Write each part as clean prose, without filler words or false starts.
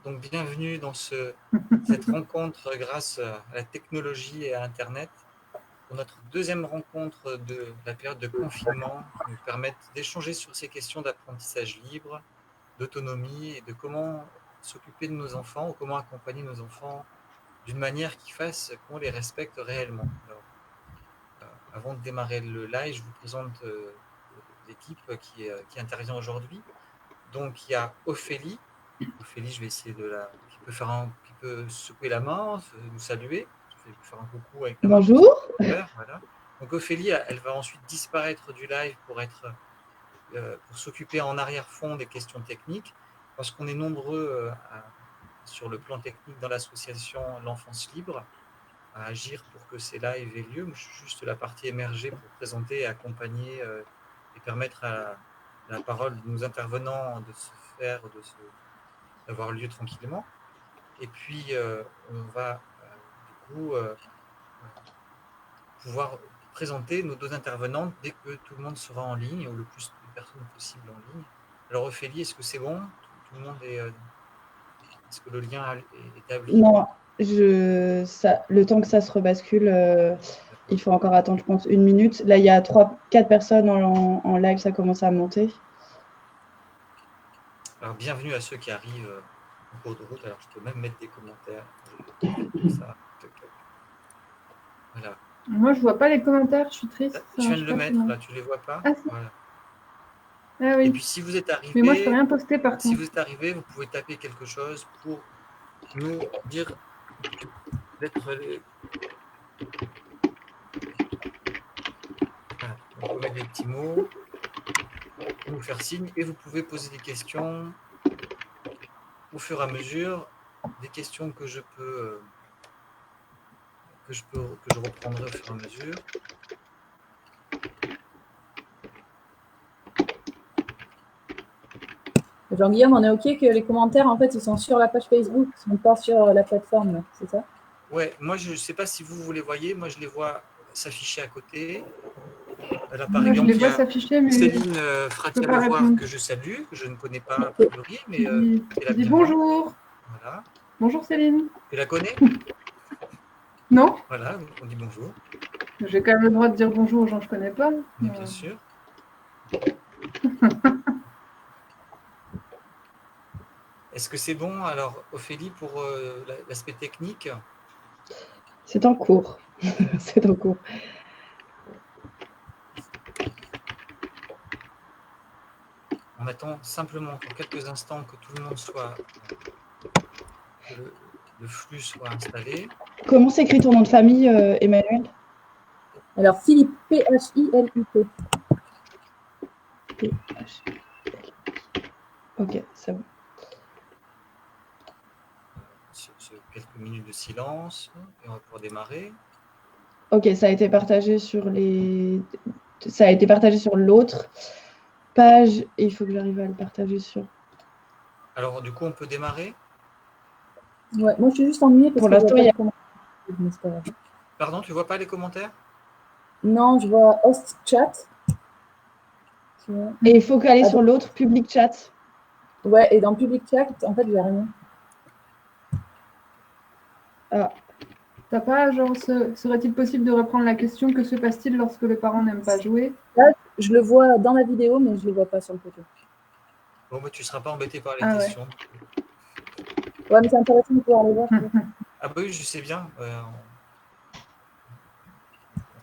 Donc, bienvenue dans cette rencontre grâce à la technologie et à Internet. Pour notre deuxième rencontre de la période de confinement, qui nous permettent d'échanger sur ces questions d'apprentissage libre, d'autonomie et de comment s'occuper de nos enfants ou comment accompagner nos enfants d'une manière qui fasse qu'on les respecte réellement. Alors, avant de démarrer le live, je vous présente l'équipe qui intervient aujourd'hui. Donc, il y a Ophélie. Ophélie, je vais essayer qui peut secouer la main, nous saluer. Je vais lui faire un coucou avec la main. Bonjour. Voilà. Donc Ophélie, elle va ensuite disparaître du live pour s'occuper en arrière-fond des questions techniques, parce qu'on est nombreux sur le plan technique dans l'association L'Enfance Libre à agir pour que ces lives aient lieu. Je suis juste la partie émergée pour présenter, accompagner et permettre à la parole de nos intervenants d'avoir lieu tranquillement. Et puis, on va du coup pouvoir présenter nos deux intervenantes dès que tout le monde sera en ligne, ou le plus de personnes possible en ligne. Alors, Ophélie, est-ce que c'est bon? Tout le monde est-ce que le lien est établi? Non, le temps que ça se rebascule, il faut encore attendre, je pense, 1 minute. Là, il y a 3-4 personnes en live, ça commence à monter. Alors, bienvenue à ceux qui arrivent en cours de route. Alors, je peux même mettre des commentaires. Comme ça. Voilà. Moi, je vois pas les commentaires, je suis triste. Je viens de le mettre, là, tu les vois pas? Voilà. Ah oui. Et puis, si vous êtes arrivé, mais moi, je peux rien poster par contre. Si vous êtes arrivé, vous pouvez taper quelque chose pour nous dire d'être. Voilà. On peut mettre des petits mots, nous faire signe, et vous pouvez poser des questions au fur et à mesure, des questions que je reprendrai au fur et à mesure. Jean-Guillaume, on est OK que les commentaires, en fait, ils sont sur la page Facebook, ils ne sont pas sur la plateforme, c'est ça? Ouais, moi, je ne sais pas si vous les voyez. Moi, je les vois s'afficher à côté. Là, par moi, exemple, je les vois s'afficher, mais Céline Fratier-Levoir, que je salue, que je ne connais pas a priori, mais elle dit bonjour. Voilà. Bonjour Céline. Tu la connais? Non. Voilà, on dit bonjour. J'ai quand même le droit de dire bonjour aux gens que je ne connais pas. Mais bien sûr. Est-ce que c'est bon, alors, Ophélie, pour l'aspect technique? C'est en cours. C'est en cours. On attend simplement pour quelques instants que tout le monde soit... que le flux soit installé. Comment s'écrit ton nom de famille, Emmanuel? Alors, Philippe, P-H-I-L-I-P. Ok, c'est bon. Quelques minutes de silence et on va pouvoir démarrer. Ok, ça a été partagé sur l'autre page et il faut que j'arrive à le partager sur. Alors du coup, on peut démarrer? Ouais, moi je suis juste ennuyée parce pour que l'instant, il y a... Pardon, tu vois pas les commentaires? Non, je vois host chat. Et il faut aller sur l'autre public chat. Ouais, et dans public chat, en fait, j'ai rien. Ah. T'as pas, genre, serait-il possible de reprendre la question? Que se passe-t-il lorsque le parent n'aime pas jouer? Là, je le vois dans la vidéo, mais je ne le vois pas sur le photo. Bon, bah, tu ne seras pas embêté par les questions. Ouais, mais c'est intéressant de pouvoir les voir. Ah bah oui, je sais bien. On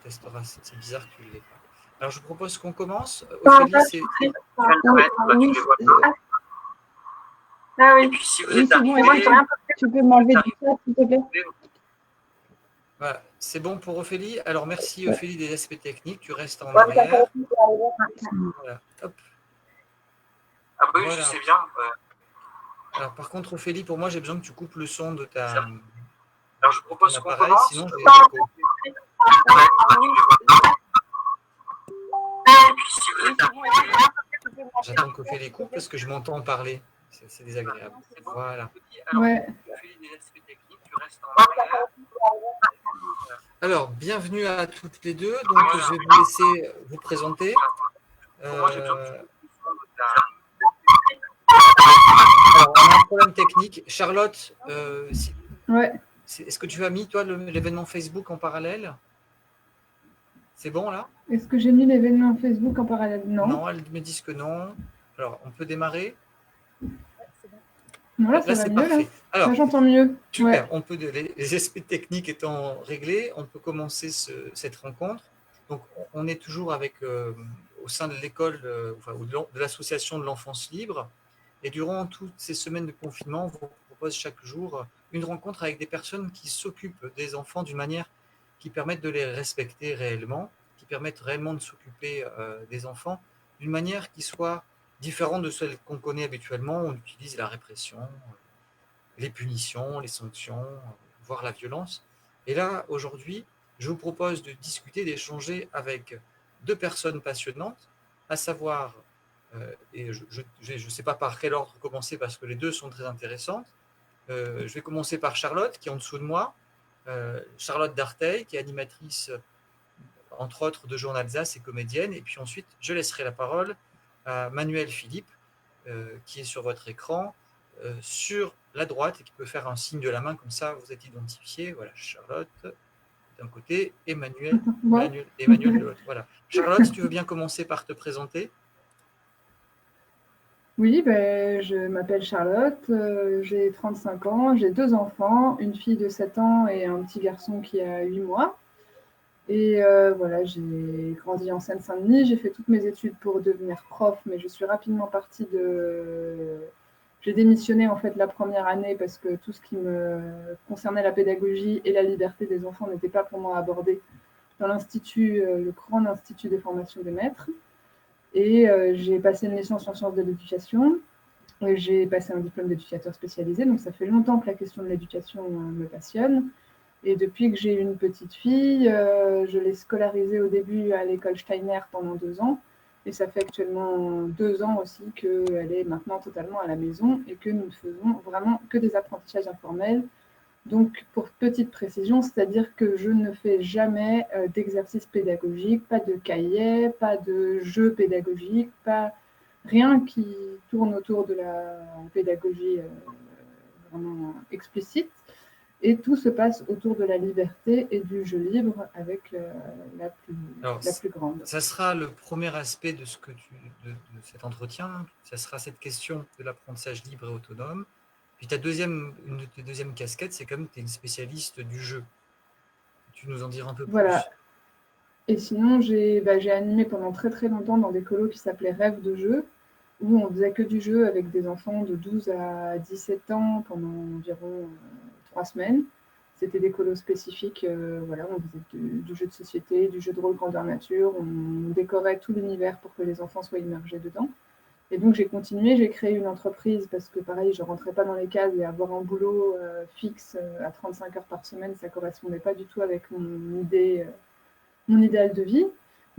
testera, c'est bizarre que tu ne l'aies pas. Alors, je propose qu'on commence. Ophélie, c'est... Ah oui. Et puis, si vous êtes arrivé... Tu peux m'enlever du chat, s'il te plaît? Voilà, c'est bon pour Ophélie. Alors, merci Ophélie des aspects techniques. Tu restes en arrière. Voilà, hop. Ah bah oui, voilà. Je sais bien. Alors, par contre, Ophélie, pour moi, j'ai besoin que tu coupes le son de ta... Alors, je propose qu'on appareil, commence. Sinon, j'ai l'écho. J'attends qu'Ophélie coupe parce que je m'entends parler. C'est désagréable. Voilà. Ouais. Alors, bienvenue à toutes les deux. Donc, je vais vous laisser vous présenter. Alors, on a un problème technique. Charlotte, Ouais. est-ce que tu as mis, toi, l'événement Facebook en parallèle? C'est bon, là? Est-ce que j'ai mis l'événement Facebook en parallèle? Non. Non, elles me disent que non. Alors, on peut démarrer? Non, là, ça Là, va c'est mieux, là. parfait. Alors, Là, j'entends mieux. super. Ouais. On peut, les aspects techniques étant réglés, on peut commencer cette rencontre. Donc, on est toujours avec, au sein de l'école, ou de l'association de l'enfance libre. Et durant toutes ces semaines de confinement, on vous propose chaque jour une rencontre avec des personnes qui s'occupent des enfants d'une manière qui permette de les respecter réellement, qui permettent réellement de s'occuper des enfants d'une manière qui soit différente de celle qu'on connaît habituellement. On utilise la répression, les punitions, les sanctions, voire la violence. Et là, aujourd'hui, je vous propose de discuter, d'échanger avec deux personnes passionnantes, à savoir, et je ne sais pas par quel ordre commencer parce que les deux sont très intéressantes. Je vais commencer par Charlotte, qui est en dessous de moi. Charlotte Darteil, qui est animatrice, entre autres, de Journal Alsace et comédienne. Et puis ensuite, je laisserai la parole à Manuel Philippe, qui est sur votre écran, sur la droite, et qui peut faire un signe de la main, comme ça vous êtes identifié. Voilà, Charlotte d'un côté, Emmanuel de l'autre. Voilà. Charlotte, si tu veux bien commencer par te présenter. Oui, ben, je m'appelle Charlotte, j'ai 35 ans, j'ai 2 enfants, une fille de 7 ans et un petit garçon qui a 8 mois. Et voilà, j'ai grandi en Seine-Saint-Denis, j'ai fait toutes mes études pour devenir prof, mais je suis rapidement partie de... J'ai démissionné en fait la première année parce que tout ce qui me concernait la pédagogie et la liberté des enfants n'était pas pour moi abordé dans l'institut, le grand institut des formations des maîtres. Et j'ai passé une licence en sciences de l'éducation. J'ai passé un diplôme d'éducateur spécialisé, donc ça fait longtemps que la question de l'éducation me passionne. Et depuis que j'ai une petite fille, je l'ai scolarisée au début à l'école Steiner pendant 2 ans. Et ça fait actuellement 2 ans aussi qu'elle est maintenant totalement à la maison et que nous ne faisons vraiment que des apprentissages informels. Donc, pour petite précision, c'est-à-dire que je ne fais jamais d'exercice pédagogique, pas de cahier, pas de jeu pédagogique, pas rien qui tourne autour de la pédagogie vraiment explicite. Et tout se passe autour de la liberté et du jeu libre avec la plus grande. Ça sera le premier aspect de cet entretien. Ça sera cette question de l'apprentissage libre et autonome. Puis une de tes deuxièmes casquettes, c'est comme tu es une spécialiste du jeu. Tu nous en diras un peu plus. Voilà. Et sinon, j'ai animé pendant très très longtemps dans des colos qui s'appelaient Rêves de jeu, où on faisait que du jeu avec des enfants de 12 à 17 ans pendant environ 3 semaines. C'était des colos spécifiques, voilà, on faisait du jeu de société, du jeu de rôle grandeur nature, on décorait tout l'univers pour que les enfants soient immergés dedans. Et donc j'ai continué, j'ai créé une entreprise parce que pareil, je ne rentrais pas dans les cases et avoir un boulot fixe à 35 heures par semaine, ça ne correspondait pas du tout avec mon idéal de vie.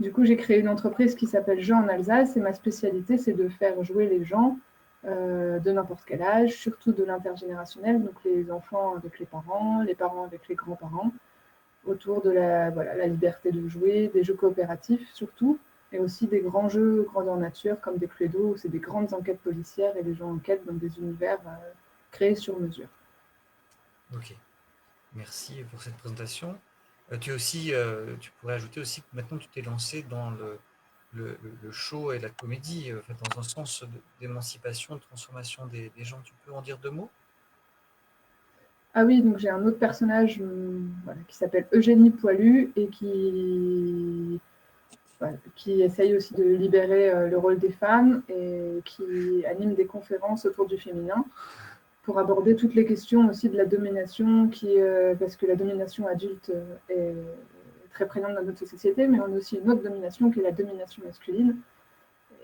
Du coup, j'ai créé une entreprise qui s'appelle Jeux en Alsace et ma spécialité, c'est de faire jouer les gens de n'importe quel âge, surtout de l'intergénérationnel, donc les enfants avec les parents avec les grands-parents, autour de la liberté de jouer, des jeux coopératifs surtout, et aussi des grands jeux grandeur nature comme des Cluedo, où c'est des grandes enquêtes policières et les gens enquêtent dans des univers créés sur mesure. Ok, merci pour cette présentation. Tu pourrais ajouter aussi que maintenant tu t'es lancé dans le show et la comédie, dans un sens d'émancipation, de transformation des gens. Tu peux en dire 2 mots? Ah oui, donc j'ai un autre personnage qui s'appelle Eugénie Poilu et qui essaye aussi de libérer le rôle des femmes et qui anime des conférences autour du féminin pour aborder toutes les questions aussi de la domination, parce que la domination adulte est très présente dans notre société, mais on a aussi une autre domination qui est la domination masculine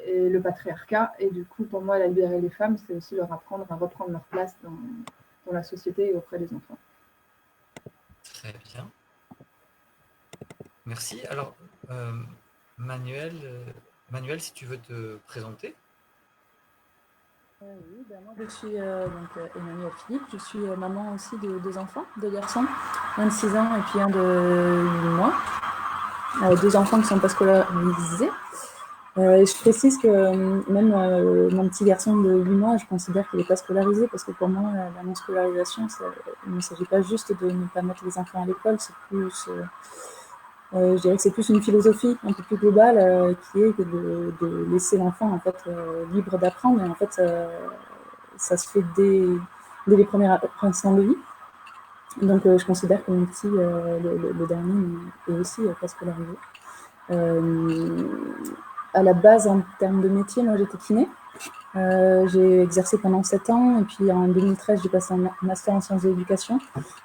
et le patriarcat. Et du coup, pour moi, la libérer les femmes, c'est aussi leur apprendre à reprendre leur place dans la société et auprès des enfants. Très bien. Merci. Alors, Manuel, si tu veux te présenter. Oui, moi je suis Emmanuel Philippe, je suis maman aussi de 2 enfants, 2 garçons, un de 6 ans et puis un de 8 mois. 2 enfants qui ne sont pas scolarisés. Et je précise que même mon petit garçon de 8 mois, je considère qu'il n'est pas scolarisé parce que pour moi, la non-scolarisation, il ne s'agit pas juste de ne pas mettre les enfants à l'école, c'est plus, je dirais que c'est plus une philosophie un peu plus globale qui est que de laisser l'enfant en fait, libre d'apprendre. Et en fait, ça se fait dès les premiers instants de vie. Donc, je considère que mon petit, le dernier, est aussi pas scolarisé. À la base, en termes de métier, moi j'étais kiné. J'ai exercé pendant 7 ans et puis en 2013, j'ai passé un master en sciences de l'éducation.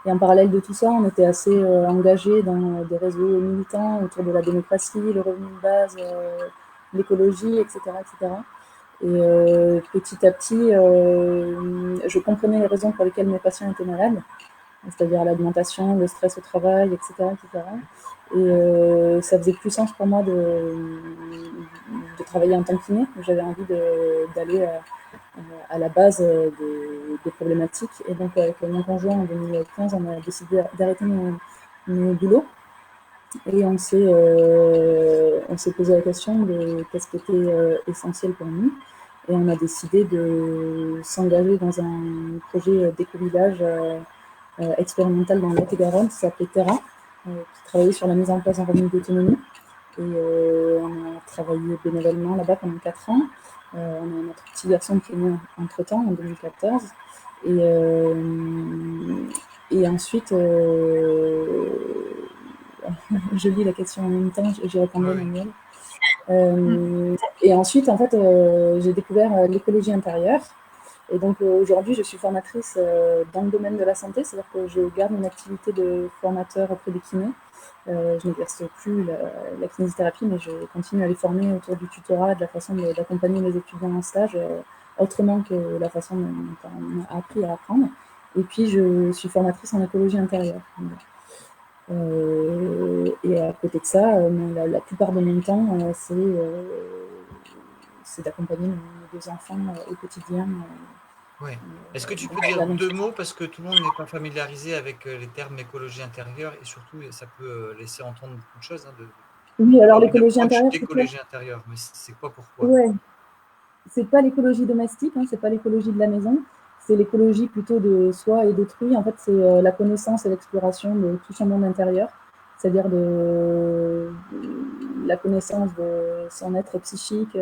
Et en parallèle de tout ça, on était assez engagés dans des réseaux militants autour de la démocratie, le revenu de base, l'écologie, etc., etc. Et petit à petit, je comprenais les raisons pour lesquelles mes patients étaient malades, c'est-à-dire l'alimentation, le stress au travail, etc., etc. Et ça faisait plus sens pour moi de travailler en tant que kiné. J'avais envie d'aller à la base des problématiques. Et donc, avec mon conjoint en 2015, on a décidé d'arrêter nos boulots. Et on s'est posé la question de qu'est-ce qui était essentiel pour nous. Et on a décidé de s'engager dans un projet d'éco-village expérimental dans le Lot-et-Garonne qui s'appelait Terra, qui travaillait sur la mise en place d'un revenu d'autonomie. Et on a travaillé bénévolement là-bas pendant 4 ans. On a notre petit garçon qui est né entre-temps, en 2014. Et ensuite, je lis la question en même temps, j'ai répondu à Manuel. Et ensuite, en fait, j'ai découvert l'écologie intérieure. Et donc aujourd'hui, je suis formatrice dans le domaine de la santé, c'est-à-dire que je garde une activité de formateur auprès des kinés. Je n'exerce plus la kinésithérapie, mais je continue à les former autour du tutorat, de la façon d'accompagner les étudiants en stage, autrement que la façon dont on a appris à apprendre. Et puis, je suis formatrice en écologie intérieure. Et à côté de ça, la plupart de mon temps, c'est d'accompagner mes 2 enfants au quotidien. Ouais. Est-ce que tu peux dire 2 mots, parce que tout le monde n'est pas familiarisé avec les termes écologie intérieure et surtout ça peut laisser entendre beaucoup de choses. Oui, alors l'écologie intérieure, c'est l'écologie intérieure, mais c'est quoi, pourquoi? Ouais, c'est pas l'écologie domestique, hein, c'est pas l'écologie de la maison, c'est l'écologie plutôt de soi et d'autrui. En fait, c'est la connaissance et l'exploration de tout son monde intérieur, c'est-à-dire de la connaissance de son être psychique,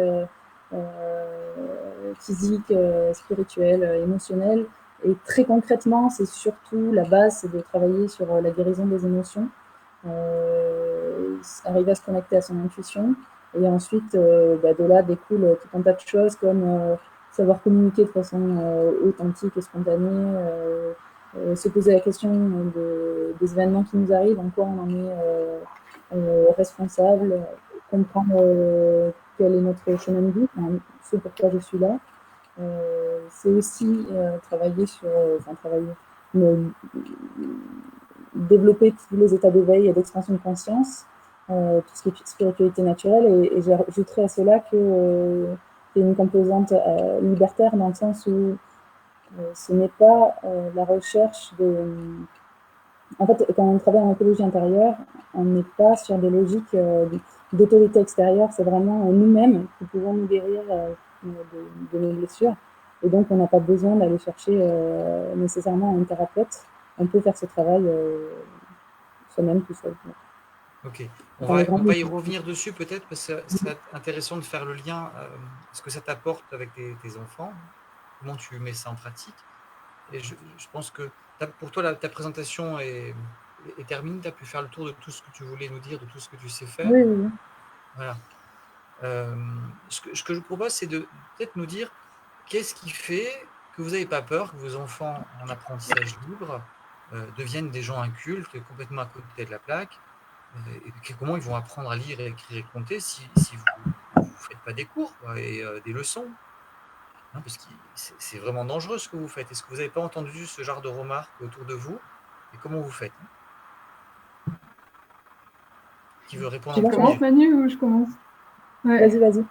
physique, spirituel, émotionnel. Et très concrètement, c'est surtout la base, c'est de travailler sur la guérison des émotions, arriver à se connecter à son intuition. Et ensuite, de là découle tout un tas de choses comme savoir communiquer de façon authentique et spontanée, se poser la question des événements qui nous arrivent, en quoi on en est responsable, comprendre quel est notre chemin de vie, ce pourquoi je suis là. C'est aussi développer tous les états d'éveil et d'expansion de conscience, tout ce qui est spiritualité naturelle, et j'ajouterais à cela que c'est une composante libertaire dans le sens où ce n'est pas la recherche de... En fait, quand on travaille en écologie intérieure, on n'est pas sur des logiques d'autorité extérieure, c'est vraiment nous-mêmes qui pouvons nous guérir de nos blessures. Et donc, on n'a pas besoin d'aller chercher nécessairement un thérapeute. On peut faire ce travail soi-même tout seul. Ok, on va y revenir dessus peut-être, parce que c'est intéressant de faire le lien, ce que ça t'apporte avec tes enfants, comment tu mets ça en pratique. Et je pense que pour toi, ta présentation est terminée, tu as pu faire le tour de tout ce que tu voulais nous dire, de tout ce que tu sais faire. Oui, oui. Voilà. Ce que je vous propose, c'est de peut-être nous dire qu'est-ce qui fait que vous n'avez pas peur que vos enfants en apprentissage libre deviennent des gens incultes, complètement à côté de la plaque, et comment ils vont apprendre à lire, et écrire et compter si vous ne faites pas des cours et des leçons. Hein, parce que c'est vraiment dangereux ce que vous faites. Est-ce que vous n'avez pas entendu ce genre de remarques autour de vous? Et comment vous faites? Qui veut répondre en premier? Tu commences, Manu, ou je commence? Ouais. Vas-y.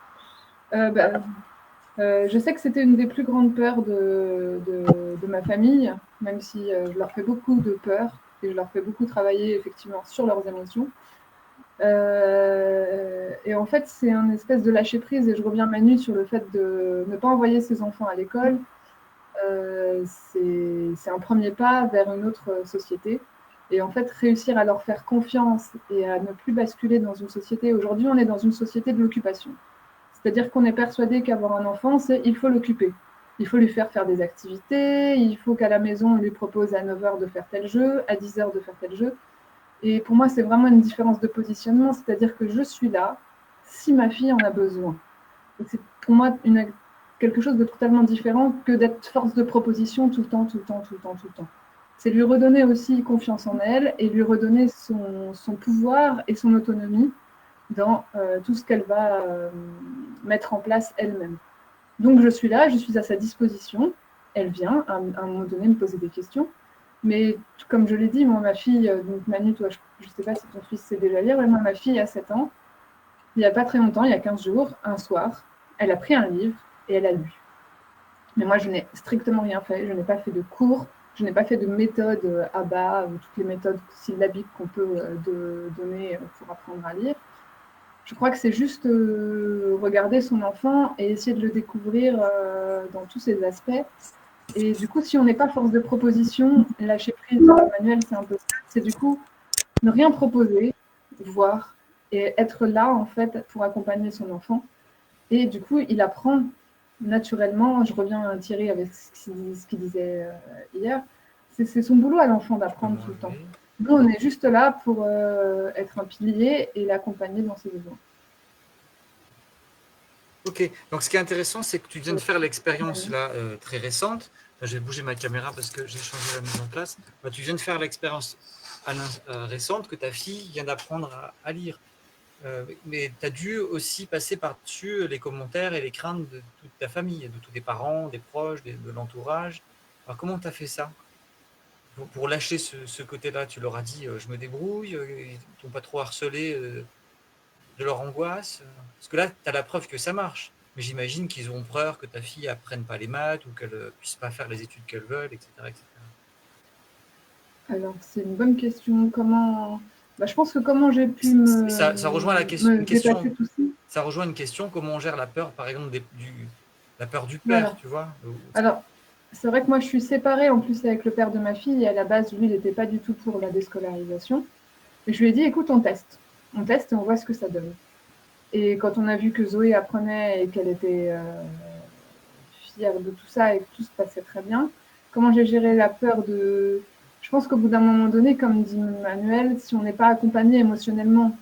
Je sais que c'était une des plus grandes peurs de ma famille, même si je leur fais beaucoup de peur et je leur fais beaucoup travailler effectivement sur leurs émotions. Et en fait, c'est un espèce de lâcher prise, et je reviens Manu sur le fait de ne pas envoyer ses enfants à l'école. C'est un premier pas vers une autre société. Et en fait, réussir à leur faire confiance et à ne plus basculer dans une société. Aujourd'hui, on est dans une société de l'occupation. C'est-à-dire qu'on est persuadé qu'avoir un enfant, c'est il faut l'occuper. Il faut lui faire des activités, il faut qu'à la maison, on lui propose à 9h de faire tel jeu, à 10h de faire tel jeu. Et pour moi, c'est vraiment une différence de positionnement, c'est-à-dire que je suis là si ma fille en a besoin. Donc c'est pour moi quelque chose de totalement différent que d'être force de proposition tout le temps. C'est lui redonner aussi confiance en elle et lui redonner son pouvoir et son autonomie dans tout ce qu'elle va mettre en place elle-même. Donc je suis là, je suis à sa disposition. Elle vient à un moment donné me poser des questions. Mais comme je l'ai dit, moi, ma fille, donc Manu, toi, je ne sais pas si ton fils sait déjà lire, mais moi, ma fille a 7 ans. Il n'y a pas très longtemps, il y a 15 jours, un soir, elle a pris un livre et elle a lu. Mais moi, je n'ai strictement rien fait. Je n'ai pas fait de cours, je n'ai pas fait de méthode ABA ou toutes les méthodes syllabiques qu'on peut donner pour apprendre à lire. Je crois que c'est juste regarder son enfant et essayer de le découvrir dans tous ses aspects. Et du coup, si on n'est pas force de proposition, lâcher prise, Manuel, c'est un peu ça. C'est du coup ne rien proposer, voir et être là, en fait, pour accompagner son enfant. Et du coup, il apprend naturellement. Je reviens à Thierry avec ce qu'il disait hier. C'est son boulot à l'enfant d'apprendre tout le temps. Nous, on est juste là pour être un pilier et l'accompagner dans ses besoins. Ok, donc ce qui est intéressant, c'est que tu viens de faire l'expérience là très récente. Je vais bouger ma caméra parce que j'ai changé la mise en place. Tu viens de faire l'expérience récente que ta fille vient d'apprendre à lire. Mais tu as dû aussi passer par-dessus les commentaires et les craintes de toute ta famille, de tous tes parents, des proches, de l'entourage. Alors comment tu as fait ça pour lâcher ce côté-là? Tu leur as dit je me débrouille, ils ne t'ont pas trop harcelé de leur angoisse? Parce que là, tu as la preuve que ça marche. Mais j'imagine qu'ils ont peur que ta fille n'apprenne pas les maths ou qu'elle ne puisse pas faire les études qu'elle veut, etc., etc. Alors, c'est une bonne question. Comment... je pense que comment j'ai pu ça rejoint la question, ça rejoint une question, comment on gère la peur, par exemple, la peur du père, voilà. Tu vois. Alors, c'est vrai que moi, je suis séparée en plus avec le père de ma fille. Et à la base, lui, il n'était pas du tout pour la déscolarisation. Et je lui ai dit, écoute, on teste. On teste et on voit ce que ça donne. Et quand on a vu que Zoé apprenait et qu'elle était fière de tout ça et que tout se passait très bien, comment j'ai géré la peur de... Je pense qu'au bout d'un moment donné, comme dit Manuel, si on n'est pas accompagné émotionnellement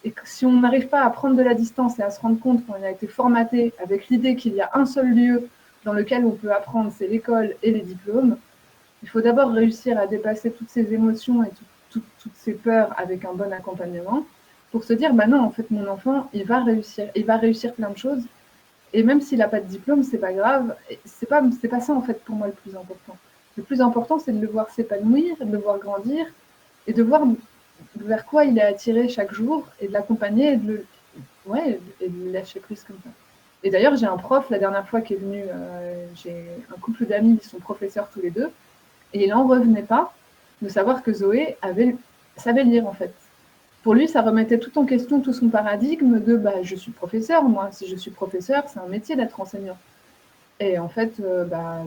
et que si on n'arrive pas à prendre de la distance et à se rendre compte qu'on a été formaté avec l'idée qu'il y a un seul lieu dans lequel on peut apprendre, c'est l'école et les diplômes, il faut d'abord réussir à dépasser toutes ces émotions et toutes ces peurs avec un bon accompagnement pour se dire, bah non, en fait, mon enfant, il va réussir plein de choses. Et même s'il n'a pas de diplôme, c'est pas grave. C'est pas ça, en fait, pour moi, le plus important. Le plus important, c'est de le voir s'épanouir, de le voir grandir et de voir vers quoi il est attiré chaque jour et de l'accompagner et de le lâcher prise comme ça. Et d'ailleurs, j'ai un prof, la dernière fois qui est venu, j'ai un couple d'amis, ils sont professeurs tous les deux, et il n'en revenait pas de savoir que Zoé savait lire, en fait. Pour lui, ça remettait tout en question, tout son paradigme de je suis professeur, moi. Si je suis professeur, c'est un métier d'être enseignant. Et en fait,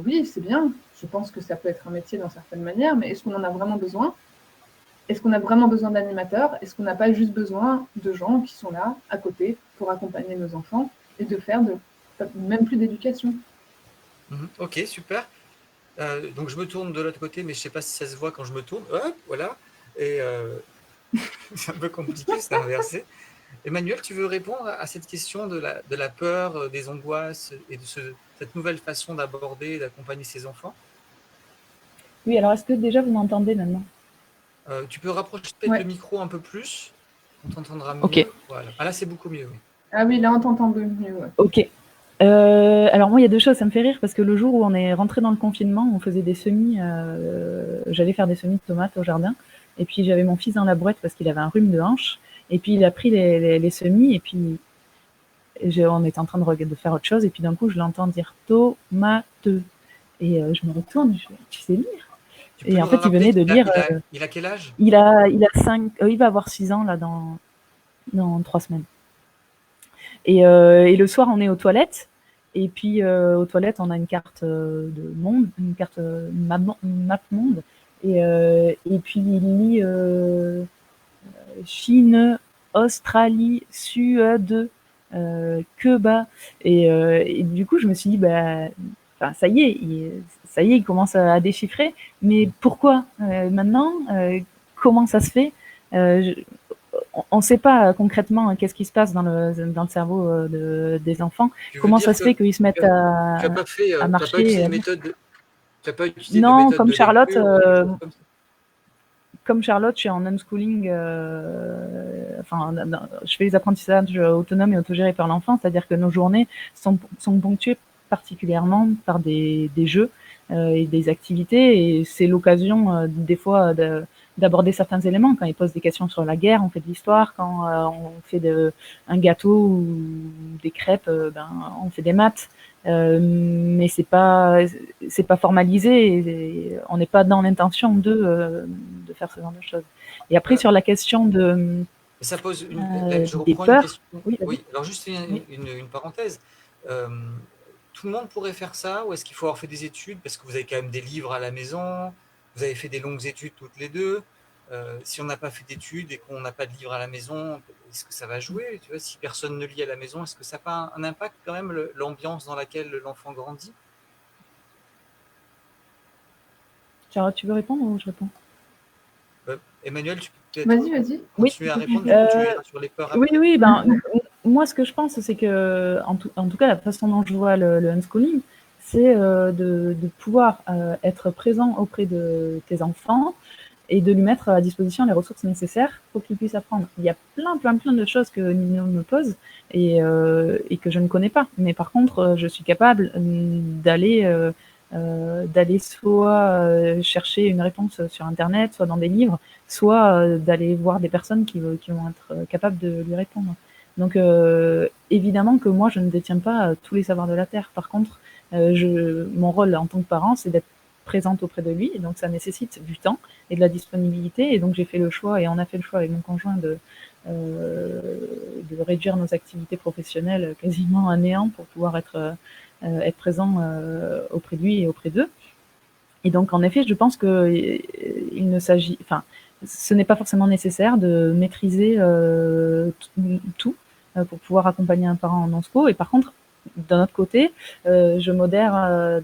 oui, c'est bien. Je pense que ça peut être un métier dans certaines manières, mais est-ce qu'on en a vraiment besoin? Est-ce qu'on a vraiment besoin d'animateurs? Est-ce qu'on n'a pas juste besoin de gens qui sont là, à côté, pour accompagner nos enfants et de faire même plus d'éducation? Ok, super. Donc, je me tourne de l'autre côté, mais je ne sais pas si ça se voit quand je me tourne. Hop, voilà. Et c'est un peu compliqué, c'est inversé. Emmanuel, tu veux répondre à cette question de la peur, des angoisses et de cette nouvelle façon d'aborder et d'accompagner ses enfants? Oui, alors est-ce que déjà vous m'entendez maintenant? Tu peux rapprocher peut-être le micro un peu plus, on t'entendra mieux. Ok. Voilà. Ah là, c'est beaucoup mieux. Oui. Ah oui, là, on t'entend mieux. Ouais. Ok. Alors moi, il y a deux choses, ça me fait rire parce que le jour où on est rentré dans le confinement, on faisait des semis, j'allais faire des semis de tomates au jardin, et puis j'avais mon fils dans la brouette parce qu'il avait un rhume de hanche, et puis il a pris les semis, et puis on était en train de faire autre chose, et puis d'un coup je l'entends dire tomate, et je me retourne, je dis, tu sais lire? Et en fait, il venait de lire. Il a quel âge? Il a 5, il va avoir 6 ans là dans dans 3 semaines. Et le soir, on est aux toilettes. Et puis, aux toilettes, on a une carte de monde, une carte map monde. Et puis, il lit Chine, Australie, Suède, Cuba. Et du coup, je me suis dit, ça y est, il commence à déchiffrer. Mais pourquoi maintenant comment ça se fait on ne sait pas concrètement qu'est-ce qui se passe dans le cerveau des enfants. Comment ça se fait qu'ils se mettent à marcher. Tu n'as pas utilisé de méthode non, de comme Charlotte, lecture, comme Charlotte, je suis en unschooling. Je fais les apprentissages autonomes et autogérés par l'enfant, c'est-à-dire que nos journées sont ponctuées particulièrement par des jeux et des activités, et c'est l'occasion des fois d'aborder certains éléments. Quand ils posent des questions sur la guerre, on fait de l'histoire. Quand on fait un gâteau ou des crêpes, on fait des maths. Mais c'est pas formalisé, et on n'est pas dans l'intention de faire ce genre de choses. Et après, sur la question de ça pose je des reprends peurs. une question. Oui, Alors juste une parenthèse. Tout le monde pourrait faire ça, ou est-ce qu'il faut avoir fait des études, parce que vous avez quand même des livres à la maison, vous avez fait des longues études toutes les deux. Si on n'a pas fait d'études et qu'on n'a pas de livres à la maison, est-ce que ça va jouer? Tu vois, si personne ne lit à la maison, est-ce que ça n'a pas un impact quand même, l'ambiance dans laquelle l'enfant grandit? Charlotte, tu veux répondre ou je réponds? Emmanuel, tu peux peut-être continuer à répondre sur les peurs. Oui, moi, ce que je pense, c'est que, en tout cas, la façon dont je vois le unschooling, c'est de pouvoir être présent auprès de tes enfants et de lui mettre à disposition les ressources nécessaires pour qu'il puisse apprendre. Il y a plein de choses que Nino me pose et que je ne connais pas. Mais par contre, je suis capable d'aller soit chercher une réponse sur Internet, soit dans des livres, soit d'aller voir des personnes qui vont être capables de lui répondre. Donc, évidemment que moi, je ne détiens pas tous les savoirs de la Terre. Par contre, mon rôle en tant que parent, c'est d'être présente auprès de lui, et donc ça nécessite du temps et de la disponibilité, et donc j'ai fait le choix, et on a fait le choix avec mon conjoint de réduire nos activités professionnelles quasiment à néant pour pouvoir être présent auprès de lui et auprès d'eux. Et donc, en effet, je pense que ce n'est pas forcément nécessaire de maîtriser tout pour pouvoir accompagner un parent en non-sco. Et par contre, d'un autre côté, je modère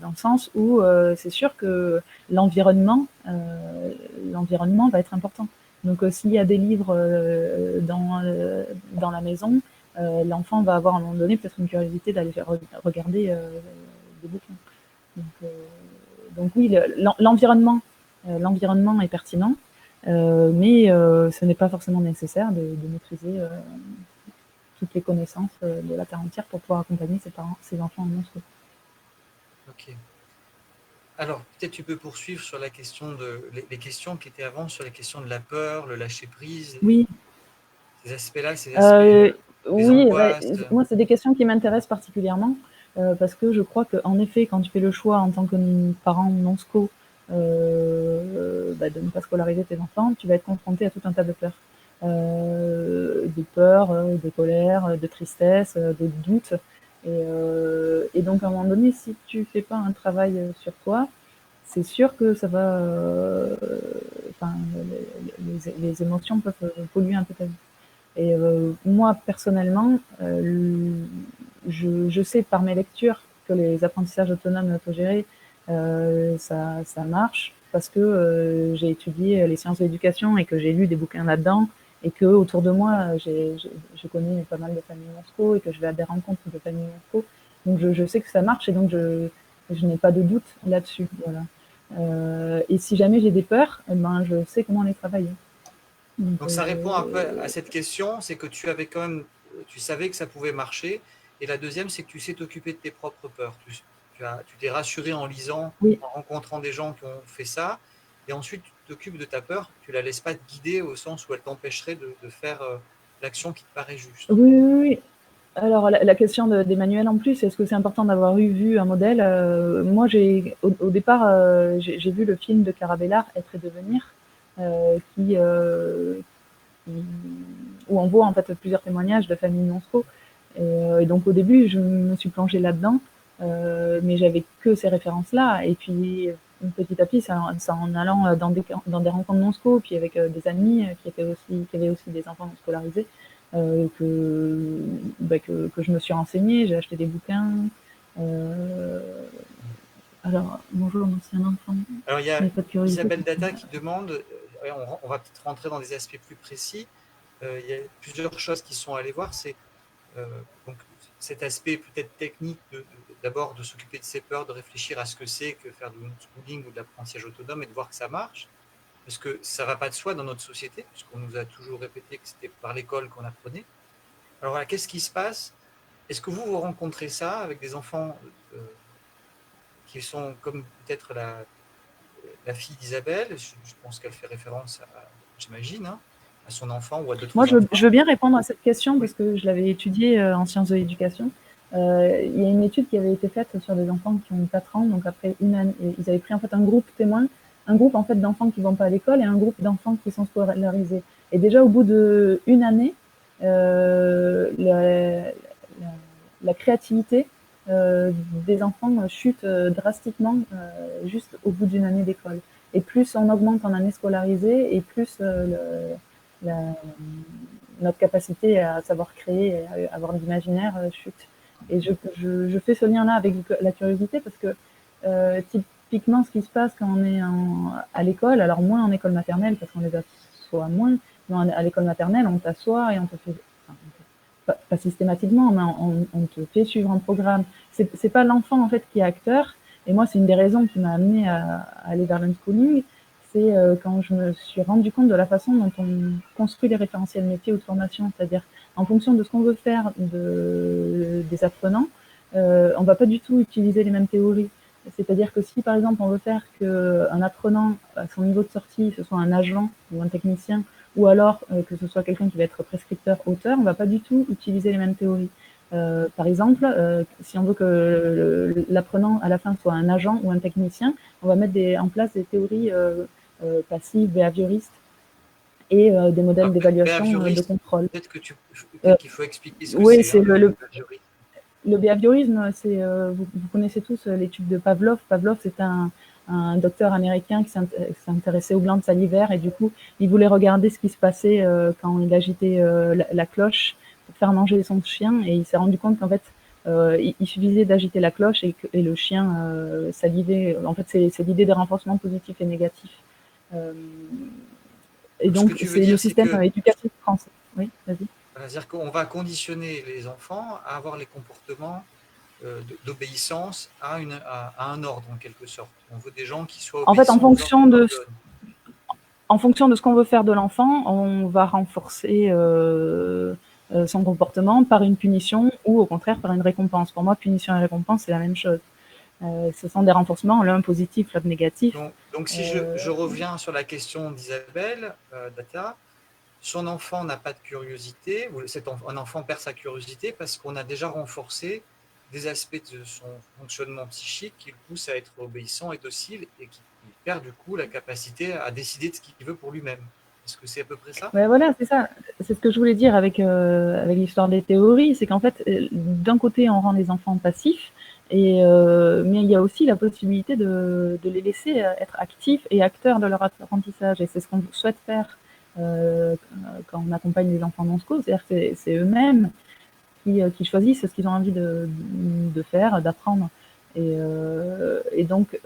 dans le sens où c'est sûr que l'environnement va être important. Donc, s'il y a des livres dans la maison, l'enfant va avoir à un moment donné peut-être une curiosité d'aller regarder des bouquins. Donc oui, l'environnement est pertinent, mais ce n'est pas forcément nécessaire de maîtriser toutes les connaissances de la terre entière pour pouvoir accompagner ses enfants en non-sco. Ok. Alors, peut-être tu peux poursuivre sur la question les questions qui étaient avant, sur les questions de la peur, le lâcher-prise. Oui. Ces aspects-là, ces aspects oui, moi, c'est des questions qui m'intéressent particulièrement, parce que je crois qu'en effet, quand tu fais le choix en tant que parent non-sco de ne pas scolariser tes enfants, tu vas être confronté à tout un tas de peurs. De peur, de colère, de tristesse, de doute. Et donc, à un moment donné, si tu fais pas un travail sur toi, c'est sûr que ça va... les émotions peuvent polluer un peu ta vie. Et moi, personnellement, je sais par mes lectures que les apprentissages autonomes et autogérés, ça marche, parce que j'ai étudié les sciences de l'éducation et que j'ai lu des bouquins là-dedans, et que autour de moi, je connais pas mal de familles non-sco et que je vais à des rencontres de familles non-sco. Donc, je sais que ça marche, et donc je n'ai pas de doute là-dessus. Voilà. Et si jamais j'ai des peurs, je sais comment les travailler. Donc ça répond un peu à cette question, c'est que tu savais que ça pouvait marcher. Et la deuxième, c'est que tu sais t'occuper de tes propres peurs. Tu t'es rassuré en lisant, oui, en rencontrant des gens qui ont fait ça. Et ensuite, tu t'occupes de ta peur. Tu ne la laisses pas te guider au sens où elle t'empêcherait de faire l'action qui te paraît juste. Oui. Alors, la question d'Emmanuel en plus, est-ce que c'est important d'avoir vu un modèle? Moi, au départ, j'ai vu le film de Carabellard, Être et devenir, où on voit en fait plusieurs témoignages de familles non-sco. Et donc au début, je me suis plongée là-dedans, mais j'avais que ces références-là. Et puis petit à petit, c'est en allant dans des rencontres non-sco, puis avec des amis qui avaient aussi des enfants non scolarisés, que je me suis renseignée, j'ai acheté des bouquins. Alors, bonjour, mon ancien enfant. Alors, il y a Mais pas de curiosité. Isabelle Data qui demande, on va peut-être rentrer dans des aspects plus précis. Il y a plusieurs choses qui sont à aller voir. C'est donc cet aspect peut-être technique d'abord de s'occuper de ses peurs, de réfléchir à ce que c'est que faire du homeschooling ou de l'apprentissage autonome et de voir que ça marche. Parce que ça ne va pas de soi dans notre société, puisqu'on nous a toujours répété que c'était par l'école qu'on apprenait. Alors voilà, qu'est-ce qui se passe? Est-ce que vous rencontrez ça avec des enfants qui sont comme peut-être la fille d'Isabelle? Je pense qu'elle fait référence j'imagine, hein, à son enfant ou à d'autres enfants. Moi, je veux bien répondre à cette question parce que je l'avais étudiée en sciences de l'éducation. Il y a une étude qui avait été faite sur des enfants qui ont 4 ans, donc après une année, ils avaient pris en fait un groupe témoin, un groupe en fait d'enfants qui ne vont pas à l'école et un groupe d'enfants qui sont scolarisés. Et déjà au bout d'une année, la créativité des enfants chute drastiquement juste au bout d'une année d'école. Et plus on augmente en année scolarisée, et plus notre capacité à savoir créer et à avoir de l'imaginaire chute. Et je fais ce lien-là avec la curiosité parce que typiquement, ce qui se passe quand on est à l'école, alors moins en école maternelle parce qu'on les assoit moins, mais à l'école maternelle, on t'assoit et on te fait... pas systématiquement, mais on te fait suivre un programme. C'est pas l'enfant en fait qui est acteur. Et moi, c'est une des raisons qui m'a amenée à aller vers l'unschooling. C'est quand je me suis rendu compte de la façon dont on construit les référentiels métiers ou de formation, c'est-à-dire en fonction de ce qu'on veut faire des apprenants, on va pas du tout utiliser les mêmes théories. C'est-à-dire que si par exemple on veut faire qu'un apprenant à son niveau de sortie, ce soit un agent ou un technicien, ou alors que ce soit quelqu'un qui va être prescripteur-auteur, on ne va pas du tout utiliser les mêmes théories. Par exemple, si on veut que l'apprenant à la fin soit un agent ou un technicien, on va mettre en place des théories passives, behavioristes et des modèles d'évaluation de contrôle. Peut-être qu'il faut expliquer ce que oui, c'est. Le behaviorisme, c'est vous connaissez tous l'étude de Pavlov. Pavlov, c'est un docteur américain qui s'intéressait aux glandes salivaires et du coup, il voulait regarder ce qui se passait quand il agitait la cloche pour faire manger son chien et il s'est rendu compte qu'en fait, il suffisait d'agiter la cloche et le chien salivait. En fait, c'est l'idée de renforcement positif et négatif. Et donc, c'est le système éducatif français. Oui, vas-y. C'est-à-dire qu'on va conditionner les enfants à avoir les comportements d'obéissance à un ordre, en quelque sorte. On veut des gens qui soient obéissants. En fait, en fonction de ce qu'on veut faire de l'enfant, on va renforcer son comportement par une punition ou au contraire par une récompense. Pour moi, punition et récompense, c'est la même chose. Ce sont des renforcements, l'un positif, l'autre négatif. Donc si je reviens sur la question d'Isabelle Data, son enfant n'a pas de curiosité, ou un enfant perd sa curiosité parce qu'on a déjà renforcé des aspects de son fonctionnement psychique qui le poussent à être obéissant et docile et qui perd du coup la capacité à décider de ce qu'il veut pour lui-même. Est-ce que c'est à peu près ça? Ouais, voilà, c'est ça. C'est ce que je voulais dire avec l'histoire des théories, c'est qu'en fait, d'un côté, on rend les enfants passifs, mais il y a aussi la possibilité de les laisser être actifs et acteurs de leur apprentissage. Et c'est ce qu'on souhaite faire quand on accompagne les enfants non-sco, c'est-à-dire que c'est eux-mêmes qui choisissent ce qu'ils ont envie de faire, d'apprendre. Et donc,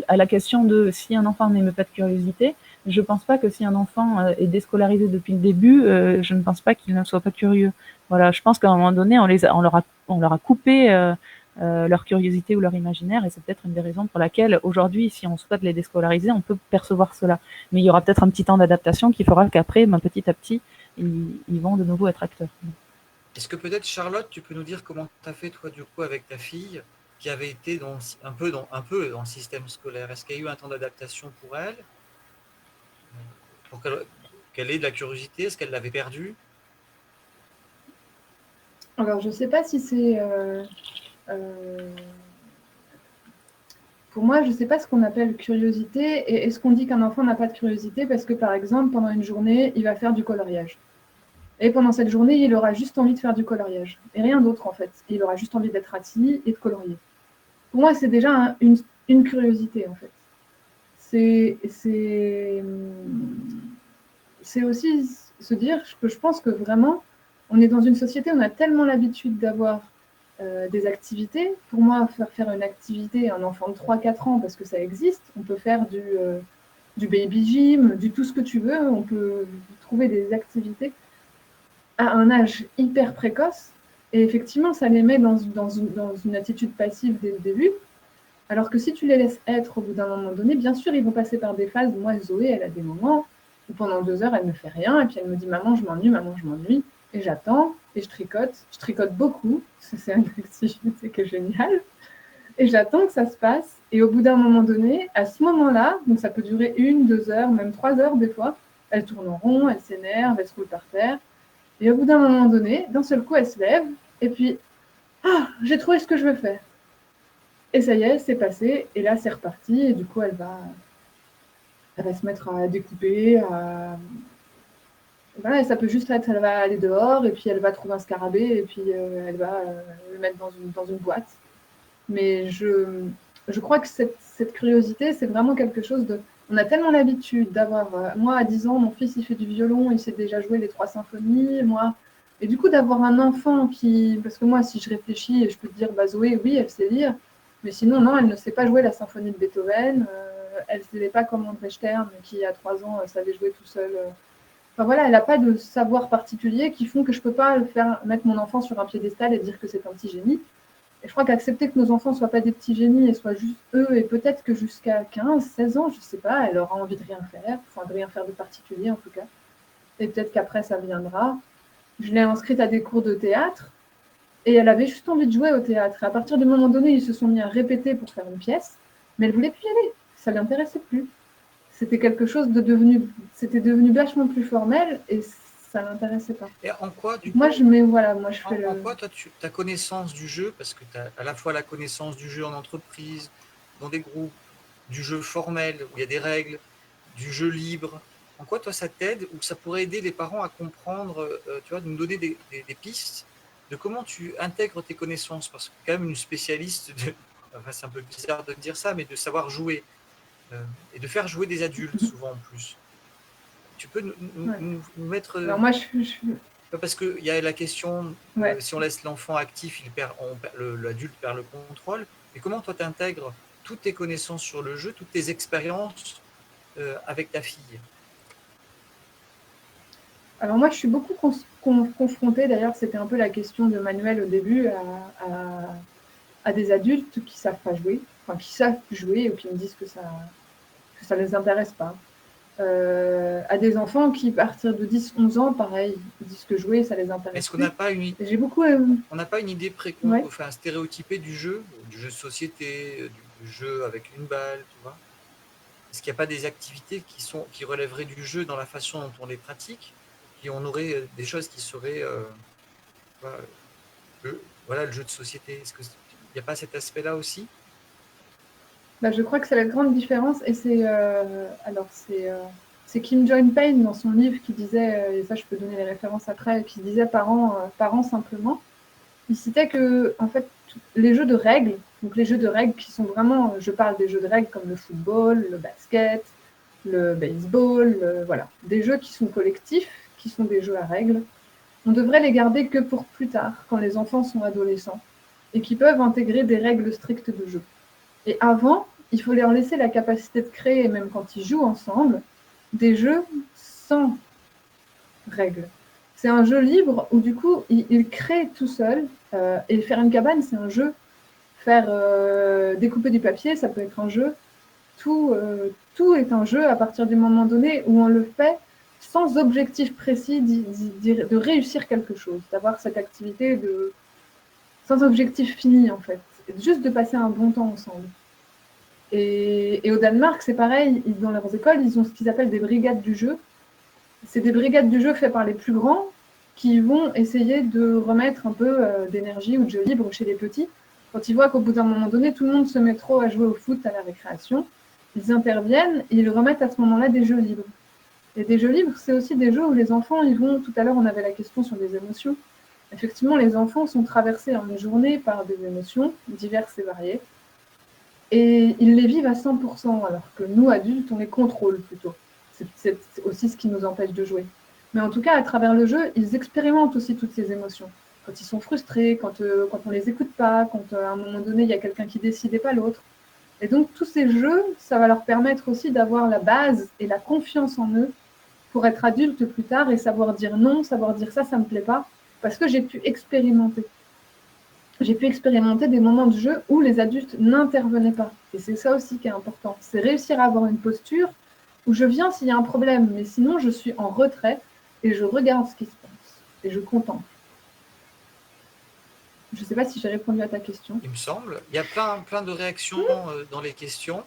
à la question de si un enfant n'aime pas de curiosité, je ne pense pas que si un enfant est déscolarisé depuis le début, je ne pense pas qu'il ne soit pas curieux. Voilà, je pense qu'à un moment donné, on leur a coupé leur curiosité ou leur imaginaire, et c'est peut-être une des raisons pour laquelle aujourd'hui, si on souhaite les déscolariser, on peut percevoir cela. Mais il y aura peut-être un petit temps d'adaptation qui fera qu'après, petit à petit, ils vont de nouveau être acteurs. Est-ce que peut-être, Charlotte, tu peux nous dire comment tu as fait, toi, du coup, avec ta fille, qui avait été un peu dans le système scolaire? Est-ce qu'il y a eu un temps d'adaptation pour elle, pour qu'elle ait de la curiosité? Est-ce qu'elle l'avait perdue? Alors, je ne sais pas si c'est pour moi, je ne sais pas ce qu'on appelle curiosité. Et est-ce qu'on dit qu'un enfant n'a pas de curiosité parce que, par exemple, pendant une journée, il va faire du coloriage. Et pendant cette journée, il aura juste envie de faire du coloriage. Et rien d'autre, en fait. Il aura juste envie d'être assis et de colorier. Pour moi, c'est déjà une curiosité, en fait. C'est aussi se dire que je pense que vraiment, on est dans une société où on a tellement l'habitude d'avoir des activités. Pour moi, faire une activité à un enfant de 3-4 ans, parce que ça existe, on peut faire du baby gym, du tout ce que tu veux, on peut trouver des activités à un âge hyper précoce. Et effectivement, ça les met dans une attitude passive dès le début. Alors que si tu les laisses être au bout d'un moment donné, bien sûr, ils vont passer par des phases. Moi, Zoé, elle a des moments où pendant 2 heures, elle ne fait rien. Et puis elle me dit, maman, je m'ennuie. Et j'attends, et je tricote. Je tricote beaucoup. C'est une activité qui est géniale. Et j'attends que ça se passe. Et au bout d'un moment donné, à ce moment-là, donc ça peut durer 1, 2 heures, même 3 heures des fois, elle tourne en rond, elle s'énerve, elle se roule par terre. Et au bout d'un moment donné, d'un seul coup, elle se lève. Et puis, j'ai trouvé ce que je veux faire. Et ça y est, c'est passé, et là c'est reparti, et du coup elle va se mettre à découper, voilà, et ça peut juste être, elle va aller dehors, et puis elle va trouver un scarabée, et puis elle va le mettre dans une boîte. Mais je crois que cette curiosité, c'est vraiment quelque chose de... On a tellement l'habitude d'avoir... moi, à 10 ans, mon fils, il fait du violon, il sait déjà jouer les 3 symphonies, moi... Et du coup, d'avoir un enfant qui... Parce que moi, si je réfléchis, je peux te dire, Zoé, oui, elle sait lire, mais sinon, non, elle ne sait pas jouer la symphonie de Beethoven. Elle ne savait pas comme André Stern, qui à 3 ans savait jouer tout seul. Enfin voilà, elle n'a pas de savoir particulier qui font que je ne peux pas mettre mon enfant sur un piédestal et dire que c'est un petit génie. Et je crois qu'accepter que nos enfants ne soient pas des petits génies et soient juste eux, et peut-être que jusqu'à 15, 16 ans, je ne sais pas, elle aura envie de rien faire, enfin de rien faire de particulier en tout cas. Et peut-être qu'après, ça viendra. Je l'ai inscrite à des cours de théâtre. Et elle avait juste envie de jouer au théâtre. À partir du moment donné, ils se sont mis à répéter pour faire une pièce, mais elle ne voulait plus y aller. Ça ne l'intéressait plus. C'était quelque chose c'était devenu vachement plus formel et ça ne l'intéressait pas. Et en quoi, du moi, coup, je fais en quoi, toi, ta connaissance du jeu, parce que tu as à la fois la connaissance du jeu en entreprise, dans des groupes, du jeu formel, où il y a des règles, du jeu libre, en quoi, toi, ça t'aide ou ça pourrait aider les parents à comprendre, tu vois, de nous donner des pistes de comment tu intègres tes connaissances, parce que quand même une spécialiste, enfin, c'est un peu bizarre de dire ça, mais de savoir jouer et de faire jouer des adultes souvent en plus. Tu peux nous mettre... Alors moi, Parce qu'il y a la question, si on laisse l'enfant actif, l'adulte perd le contrôle. Et comment toi t'intègres toutes tes connaissances sur le jeu, toutes tes expériences avec ta fille? Alors moi, je suis beaucoup confrontée, d'ailleurs, c'était un peu la question de Manuel au début, à des adultes qui ne savent pas jouer, enfin qui savent jouer et qui me disent que ça ne les intéresse pas. À des enfants qui, à partir de 10-11 ans, pareil, disent que jouer, ça les intéresse. Est-ce qu'on n'a pas une... On n'a pas une idée enfin, stéréotypée du jeu de société, du jeu avec une balle, tu vois? Est-ce qu'il n'y a pas des activités qui relèveraient du jeu dans la façon dont on les pratique, et on aurait des choses qui seraient le jeu de société? Est-ce qu'il n'y a pas cet aspect-là aussi? Je crois que c'est la grande différence, et c'est Kim Join-Payne dans son livre qui disait, et ça je peux donner les références après, qui disait parents simplement. Il citait que en fait les jeux de règles, donc les jeux de règles qui sont vraiment, je parle des jeux de règles comme le football, le basket, le baseball, voilà, des jeux qui sont collectifs, qui sont des jeux à règles. On devrait les garder que pour plus tard, quand les enfants sont adolescents, et qui peuvent intégrer des règles strictes de jeu. Et avant, il faut leur laisser la capacité de créer, même quand ils jouent ensemble, des jeux sans règles. C'est un jeu libre où du coup, ils créent tout seuls. Et faire une cabane, c'est un jeu. Faire découper du papier, ça peut être un jeu. Tout est un jeu à partir du moment donné où on le fait sans objectif précis de réussir quelque chose, d'avoir cette activité sans objectif fini en fait. Juste de passer un bon temps ensemble. Et au Danemark, c'est pareil, dans leurs écoles, ils ont ce qu'ils appellent des brigades du jeu. C'est des brigades du jeu faites par les plus grands qui vont essayer de remettre un peu d'énergie ou de jeu libre chez les petits Quand ils voient qu'au bout d'un moment donné, tout le monde se met trop à jouer au foot à la récréation, ils interviennent et ils remettent à ce moment-là des jeux libres. Et des jeux libres, c'est aussi des jeux où les enfants, ils vont, tout à l'heure on avait la question sur les émotions, effectivement les enfants sont traversés en une journée par des émotions diverses et variées, et ils les vivent à 100%, alors que nous, adultes, on les contrôle plutôt. C'est aussi ce qui nous empêche de jouer. Mais en tout cas, à travers le jeu, ils expérimentent aussi toutes ces émotions. Quand ils sont frustrés, quand on ne les écoute pas, quand à un moment donné, il y a quelqu'un qui décide et pas l'autre. Et donc, tous ces jeux, ça va leur permettre aussi d'avoir la base et la confiance en eux pour être adultes plus tard et savoir dire non, savoir dire ça ne me plaît pas, parce que j'ai pu expérimenter. J'ai pu expérimenter des moments de jeu où les adultes n'intervenaient pas. Et c'est ça aussi qui est important. C'est réussir à avoir une posture où je viens s'il y a un problème, mais sinon je suis en retrait et je regarde ce qui se passe et je contemple. Je ne sais pas si j'ai répondu à ta question. Il me semble. Il y a plein de réactions dans les questions,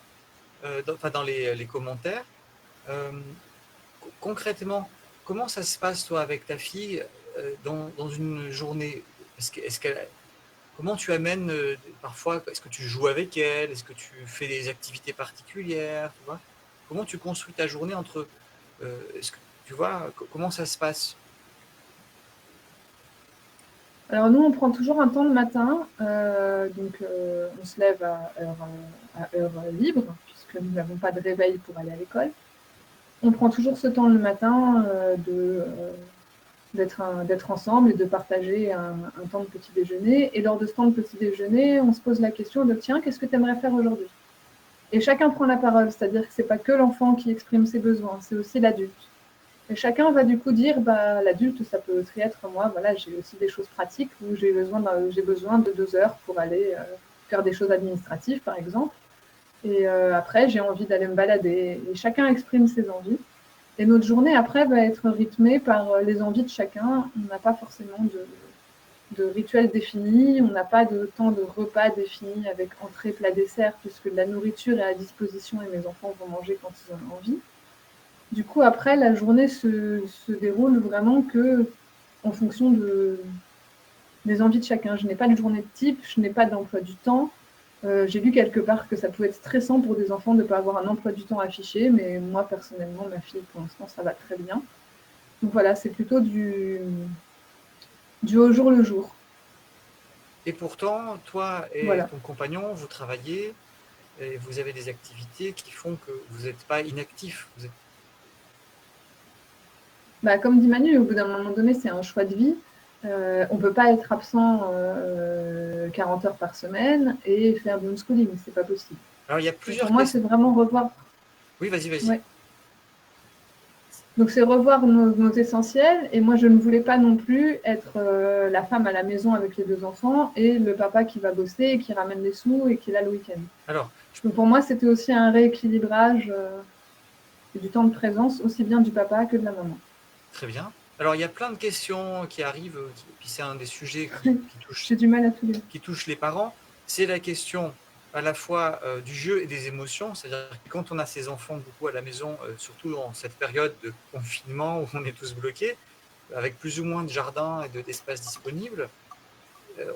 dans les commentaires. Concrètement, comment ça se passe, toi, avec ta fille dans une journée? Comment tu amènes parfois, est-ce que tu joues avec elle? Est-ce que tu fais des activités particulières, tu vois? Comment tu construis ta journée entre... est-ce que tu vois comment ça se passe? Alors nous, on prend toujours un temps le matin, on se lève à heure libre, puisque nous n'avons pas de réveil pour aller à l'école. On prend toujours ce temps le matin d'être ensemble et de partager un temps de petit déjeuner. Et lors de ce temps de petit déjeuner, on se pose la question de « Tiens, qu'est-ce que tu aimerais faire aujourd'hui ?» Et chacun prend la parole, c'est-à-dire que ce n'est pas que l'enfant qui exprime ses besoins, c'est aussi l'adulte. Et chacun va du coup dire, l'adulte, ça peut aussi être moi, voilà, j'ai aussi des choses pratiques où j'ai besoin de 2 heures pour aller faire des choses administratives, par exemple. Et après, j'ai envie d'aller me balader. Et chacun exprime ses envies. Et notre journée, après, va être rythmée par les envies de chacun. On n'a pas forcément de rituel défini, on n'a pas de temps de repas défini avec entrée, plat, dessert, puisque la nourriture est à disposition et mes enfants vont manger quand ils en ont envie. Du coup, après, la journée se déroule vraiment en fonction des envies de chacun. Je n'ai pas de journée de type, je n'ai pas d'emploi du temps. J'ai lu quelque part que ça pouvait être stressant pour des enfants de ne pas avoir un emploi du temps affiché, mais moi, personnellement, ma fille, pour l'instant, ça va très bien. Donc voilà, c'est plutôt du au jour le jour. Et pourtant, toi et Voilà. ton compagnon, vous travaillez et vous avez des activités qui font que vous n'êtes pas inactif. Comme dit Manu, au bout d'un moment donné, c'est un choix de vie. On ne peut pas être absent 40 heures par semaine et faire du homeschooling, c'est pas possible. Alors, il y a plusieurs pour moi, c'est vraiment revoir. Oui, vas-y. Ouais. Donc, c'est revoir nos essentiels. Et moi, je ne voulais pas non plus être la femme à la maison avec les 2 enfants et le papa qui va bosser et qui ramène les sous et qui est là le week-end. Donc, pour moi, c'était aussi un rééquilibrage et du temps de présence, aussi bien du papa que de la maman. Très bien. Alors, il y a plein de questions qui arrivent, puis c'est un des sujets J'ai du mal à tout lire. Qui touche les parents. C'est la question à la fois du jeu et des émotions. C'est-à-dire que quand on a ses enfants beaucoup à la maison, surtout dans cette période de confinement où on est tous bloqués, avec plus ou moins de jardin et d'espace disponible,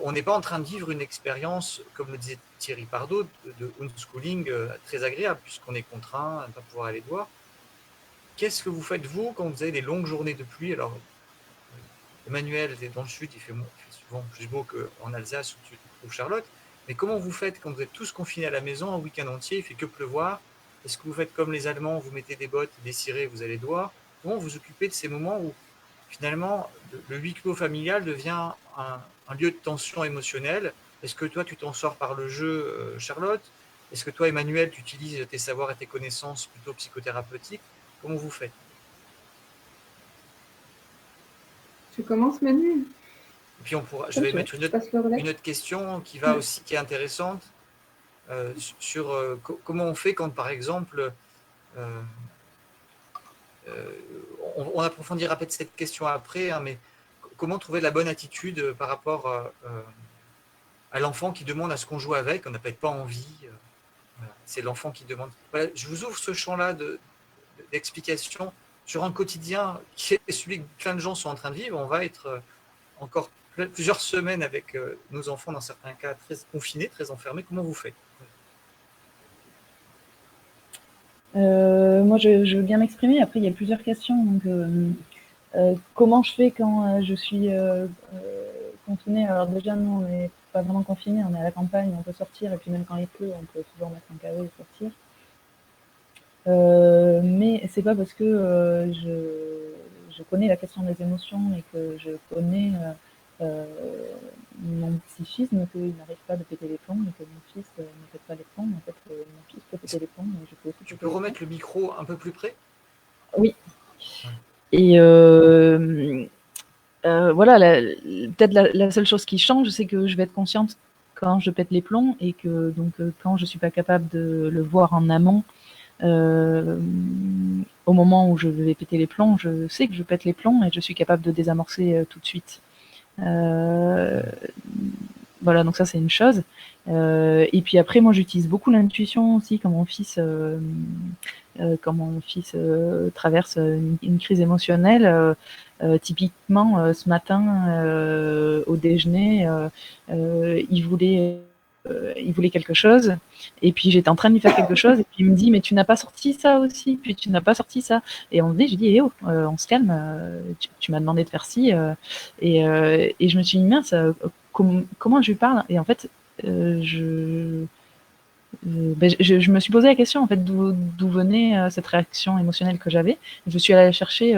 on n'est pas en train de vivre une expérience, comme le disait Thierry Pardo, de homeschooling très agréable, puisqu'on est contraint à ne pas pouvoir aller voir. Qu'est-ce que vous faites, vous, quand vous avez des longues journées de pluie? Alors, Emmanuel est dans le sud, il fait souvent plus beau qu'en Alsace où tu trouves Charlotte. Mais comment vous faites quand vous êtes tous confinés à la maison un week-end entier, il ne fait que pleuvoir? Est-ce que vous faites comme les Allemands, vous mettez des bottes, des cirés, vous allez dehors? Comment vous occupez de ces moments où finalement le huis clos familial devient un lieu de tension émotionnelle? Est-ce que toi tu t'en sors par le jeu, Charlotte? Est-ce que toi, Emmanuel, tu utilises tes savoirs et tes connaissances plutôt psychothérapeutiques? Comment vous faites? Tu commences, Manu? Et puis je vais mettre une autre question qui va aussi, qui est intéressante, sur comment on fait quand, par exemple, on approfondira peut-être cette question après, hein, mais comment trouver la bonne attitude par rapport à l'enfant qui demande à ce qu'on joue avec, on n'a peut-être pas envie, voilà, c'est l'enfant qui demande. Voilà, je vous ouvre ce champ-là d'explication sur un quotidien qui est celui que plein de gens sont en train de vivre. On va être encore plusieurs semaines avec nos enfants, dans certains cas très confinés, très enfermés. Comment vous faites? Moi, je veux bien m'exprimer. Après, il y a plusieurs questions. Donc, comment je fais quand je suis confinée? Alors déjà, nous, on n'est pas vraiment confinés, on est à la campagne, on peut sortir, et puis même quand il pleut, on peut toujours mettre un cadeau et sortir. Mais c'est pas parce que je connais la question des émotions et que je connais mon psychisme qu'il n'arrive pas de péter les plombs et que mon fils ne pète pas les plombs. En fait, mon fils peut péter les plombs et je peux aussi Tu péter peux les plombs. remettre le micro un peu plus près? Oui. Ouais. Et voilà, peut-être la seule chose qui change, c'est que je vais être consciente quand je pète les plombs et que donc quand je suis pas capable de le voir en amont, au moment où je vais péter les plombs, je sais que je pète les plombs et je suis capable de désamorcer tout de suite. Voilà, donc ça c'est une chose. Et puis après, moi j'utilise beaucoup l'intuition aussi quand mon fils traverse une crise émotionnelle. Typiquement, ce matin, au déjeuner, il voulait quelque chose, et puis j'étais en train de lui faire quelque chose, et puis il me dit, mais tu n'as pas sorti ça aussi, puis tu n'as pas sorti ça. Et on me dit, je dis, oh, on se calme, tu m'as demandé de faire ci, et je me suis dit, mince, comment je lui parle? Et en fait, je me suis posé la question en fait d'où venait cette réaction émotionnelle que j'avais. Je suis allée chercher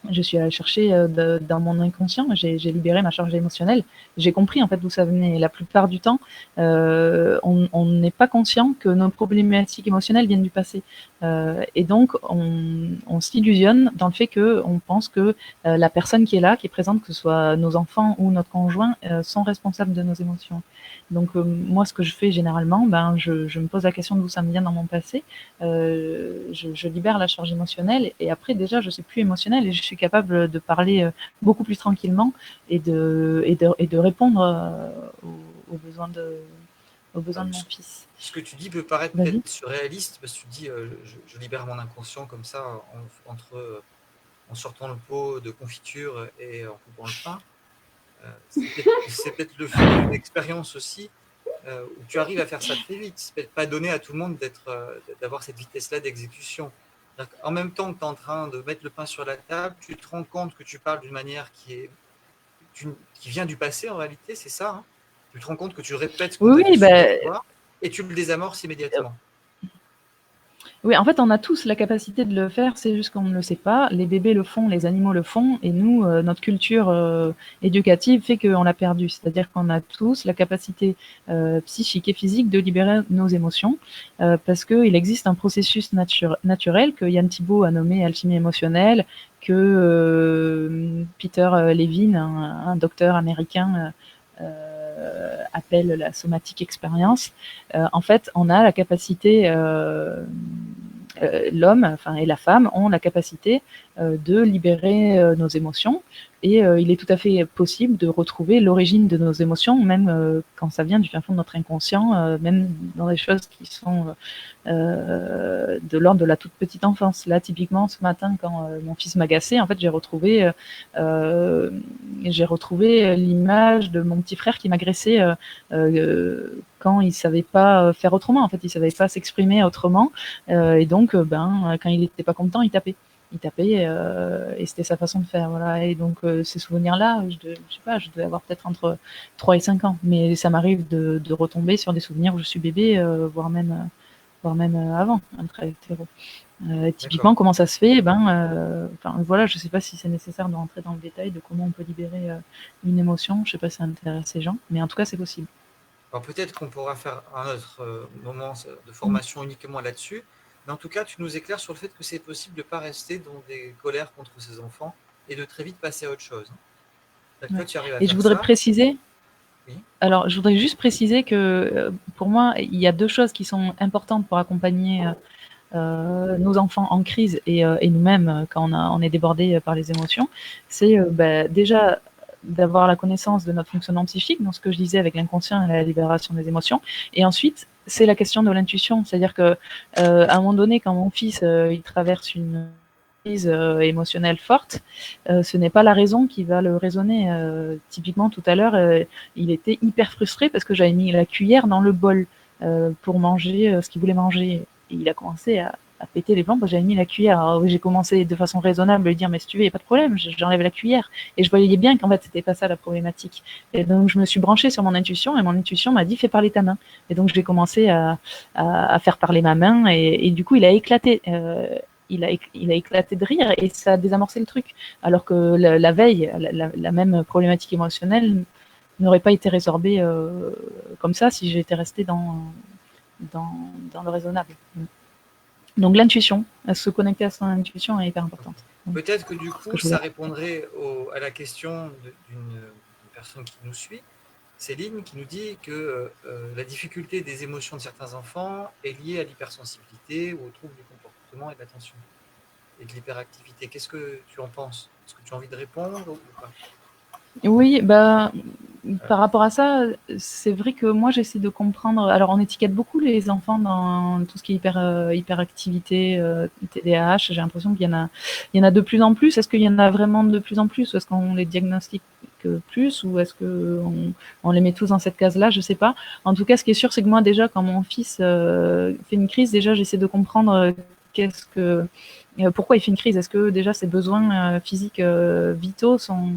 dans mon inconscient, j'ai libéré ma charge émotionnelle. J'ai compris en fait d'où ça venait. La plupart du temps, on n'est pas conscient que nos problématiques émotionnelles viennent du passé. Et donc, on s'illusionne dans le fait qu'on pense que la personne qui est là, qui est présente, que ce soit nos enfants ou notre conjoint, sont responsables de nos émotions. Donc, moi, ce que je fais généralement, je me pose la question d'où ça me vient dans mon passé. Je libère la charge émotionnelle et après, déjà, je suis plus émotionnelle et je suis capable de parler beaucoup plus tranquillement et de répondre aux besoins de mon fils. Ce que tu dis peut paraître peut-être surréaliste, parce que tu dis je libère mon inconscient comme ça en sortant le pot de confiture et en coupant le pain. C'est peut-être le fruit d'une expérience aussi où tu arrives à faire ça très vite. C'est peut-être pas donné à tout le monde d'avoir cette vitesse-là d'exécution. En même temps que tu es en train de mettre le pain sur la table, tu te rends compte que tu parles d'une manière qui vient du passé en réalité, c'est ça, hein? Tu te rends compte que tu répètes ce qu'on t'a dit et tu le désamorces immédiatement. Oui, en fait, on a tous la capacité de le faire, c'est juste qu'on ne le sait pas. Les bébés le font, les animaux le font, et nous, notre culture éducative fait qu'on l'a perdu. C'est-à-dire qu'on a tous la capacité psychique et physique de libérer nos émotions, parce qu'il existe un processus naturel que Yann Thibault a nommé alchimie émotionnelle, que Peter Levine, un docteur américain, appelle la somatic experience. En fait, on a la capacité, l'homme et la femme ont la capacité de libérer nos émotions, et il est tout à fait possible de retrouver l'origine de nos émotions, même quand ça vient du fin fond de notre inconscient, même dans des choses qui sont de l'ordre de la toute petite enfance. Là, typiquement, ce matin, quand mon fils m'agaçait, en fait, j'ai retrouvé l'image de mon petit frère qui m'agressait quand il savait pas faire autrement. En fait, il savait pas s'exprimer autrement, et donc, quand il n'était pas content, il tapait. Et c'était sa façon de faire, voilà. Et donc ces souvenirs-là, je sais pas, je devais avoir peut-être entre 3 et 5 ans, mais ça m'arrive de retomber sur des souvenirs où je suis bébé, voire même avant, très hétéro. Typiquement, comment ça se fait? Voilà, je sais pas si c'est nécessaire de rentrer dans le détail de comment on peut libérer une émotion. Je sais pas si ça intéresse les gens, mais en tout cas, c'est possible. Alors peut-être qu'on pourra faire un autre moment de formation uniquement là-dessus. Mais en tout cas, tu nous éclaires sur le fait que c'est possible de ne pas rester dans des colères contre ses enfants et de très vite passer à autre chose. Toi, tu arrives à et faire je voudrais ça. préciser, Oui. Alors je voudrais juste préciser que pour moi, il y a 2 choses qui sont importantes pour accompagner nos enfants en crise et nous-mêmes quand on est débordé par les émotions. C'est déjà d'avoir la connaissance de notre fonctionnement psychique, dans ce que je disais avec l'inconscient et la libération des émotions. Et ensuite, c'est la question de l'intuition. C'est-à-dire que à un moment donné, quand mon fils il traverse une émotionnelle forte, ce n'est pas la raison qui va le raisonner. Typiquement, tout à l'heure, il était hyper frustré parce que j'avais mis la cuillère dans le bol pour manger ce qu'il voulait manger. Et il a commencé à péter les plombs parce que j'avais mis la cuillère. Alors, j'ai commencé de façon raisonnable à lui dire, mais si tu veux, il n'y a pas de problème, j'enlève la cuillère. Et je voyais bien qu'en fait, c'était pas ça la problématique. Et donc, je me suis branchée sur mon intuition et mon intuition m'a dit, fais parler ta main. Et donc, j'ai commencé à faire parler ma main et du coup, il a éclaté. Il a éclaté de rire et ça a désamorcé le truc. Alors que la veille, la même problématique émotionnelle n'aurait pas été résorbée comme ça si j'étais restée dans le raisonnable. Donc l'intuition, se connecter à son intuition est hyper importante. Peut-être que du coup, ça répondrait à la question d'une personne qui nous suit, Céline, qui nous dit que la difficulté des émotions de certains enfants est liée à l'hypersensibilité ou au trouble du comportement et de l'attention et de l'hyperactivité. Qu'est-ce que tu en penses? Est-ce que tu as envie de répondre ou pas? Oui, par rapport à ça, c'est vrai que moi j'essaie de comprendre. Alors on étiquette beaucoup les enfants dans tout ce qui est hyperactivité, TDAH. J'ai l'impression qu'il y en a de plus en plus. Est-ce qu'il y en a vraiment de plus en plus? Ou est-ce qu'on les diagnostique plus? Ou est-ce qu'on les met tous dans cette case-là? Je sais pas. En tout cas, ce qui est sûr, c'est que moi déjà, quand mon fils fait une crise, déjà j'essaie de comprendre pourquoi il fait une crise. Est-ce que déjà ses besoins physiques vitaux sont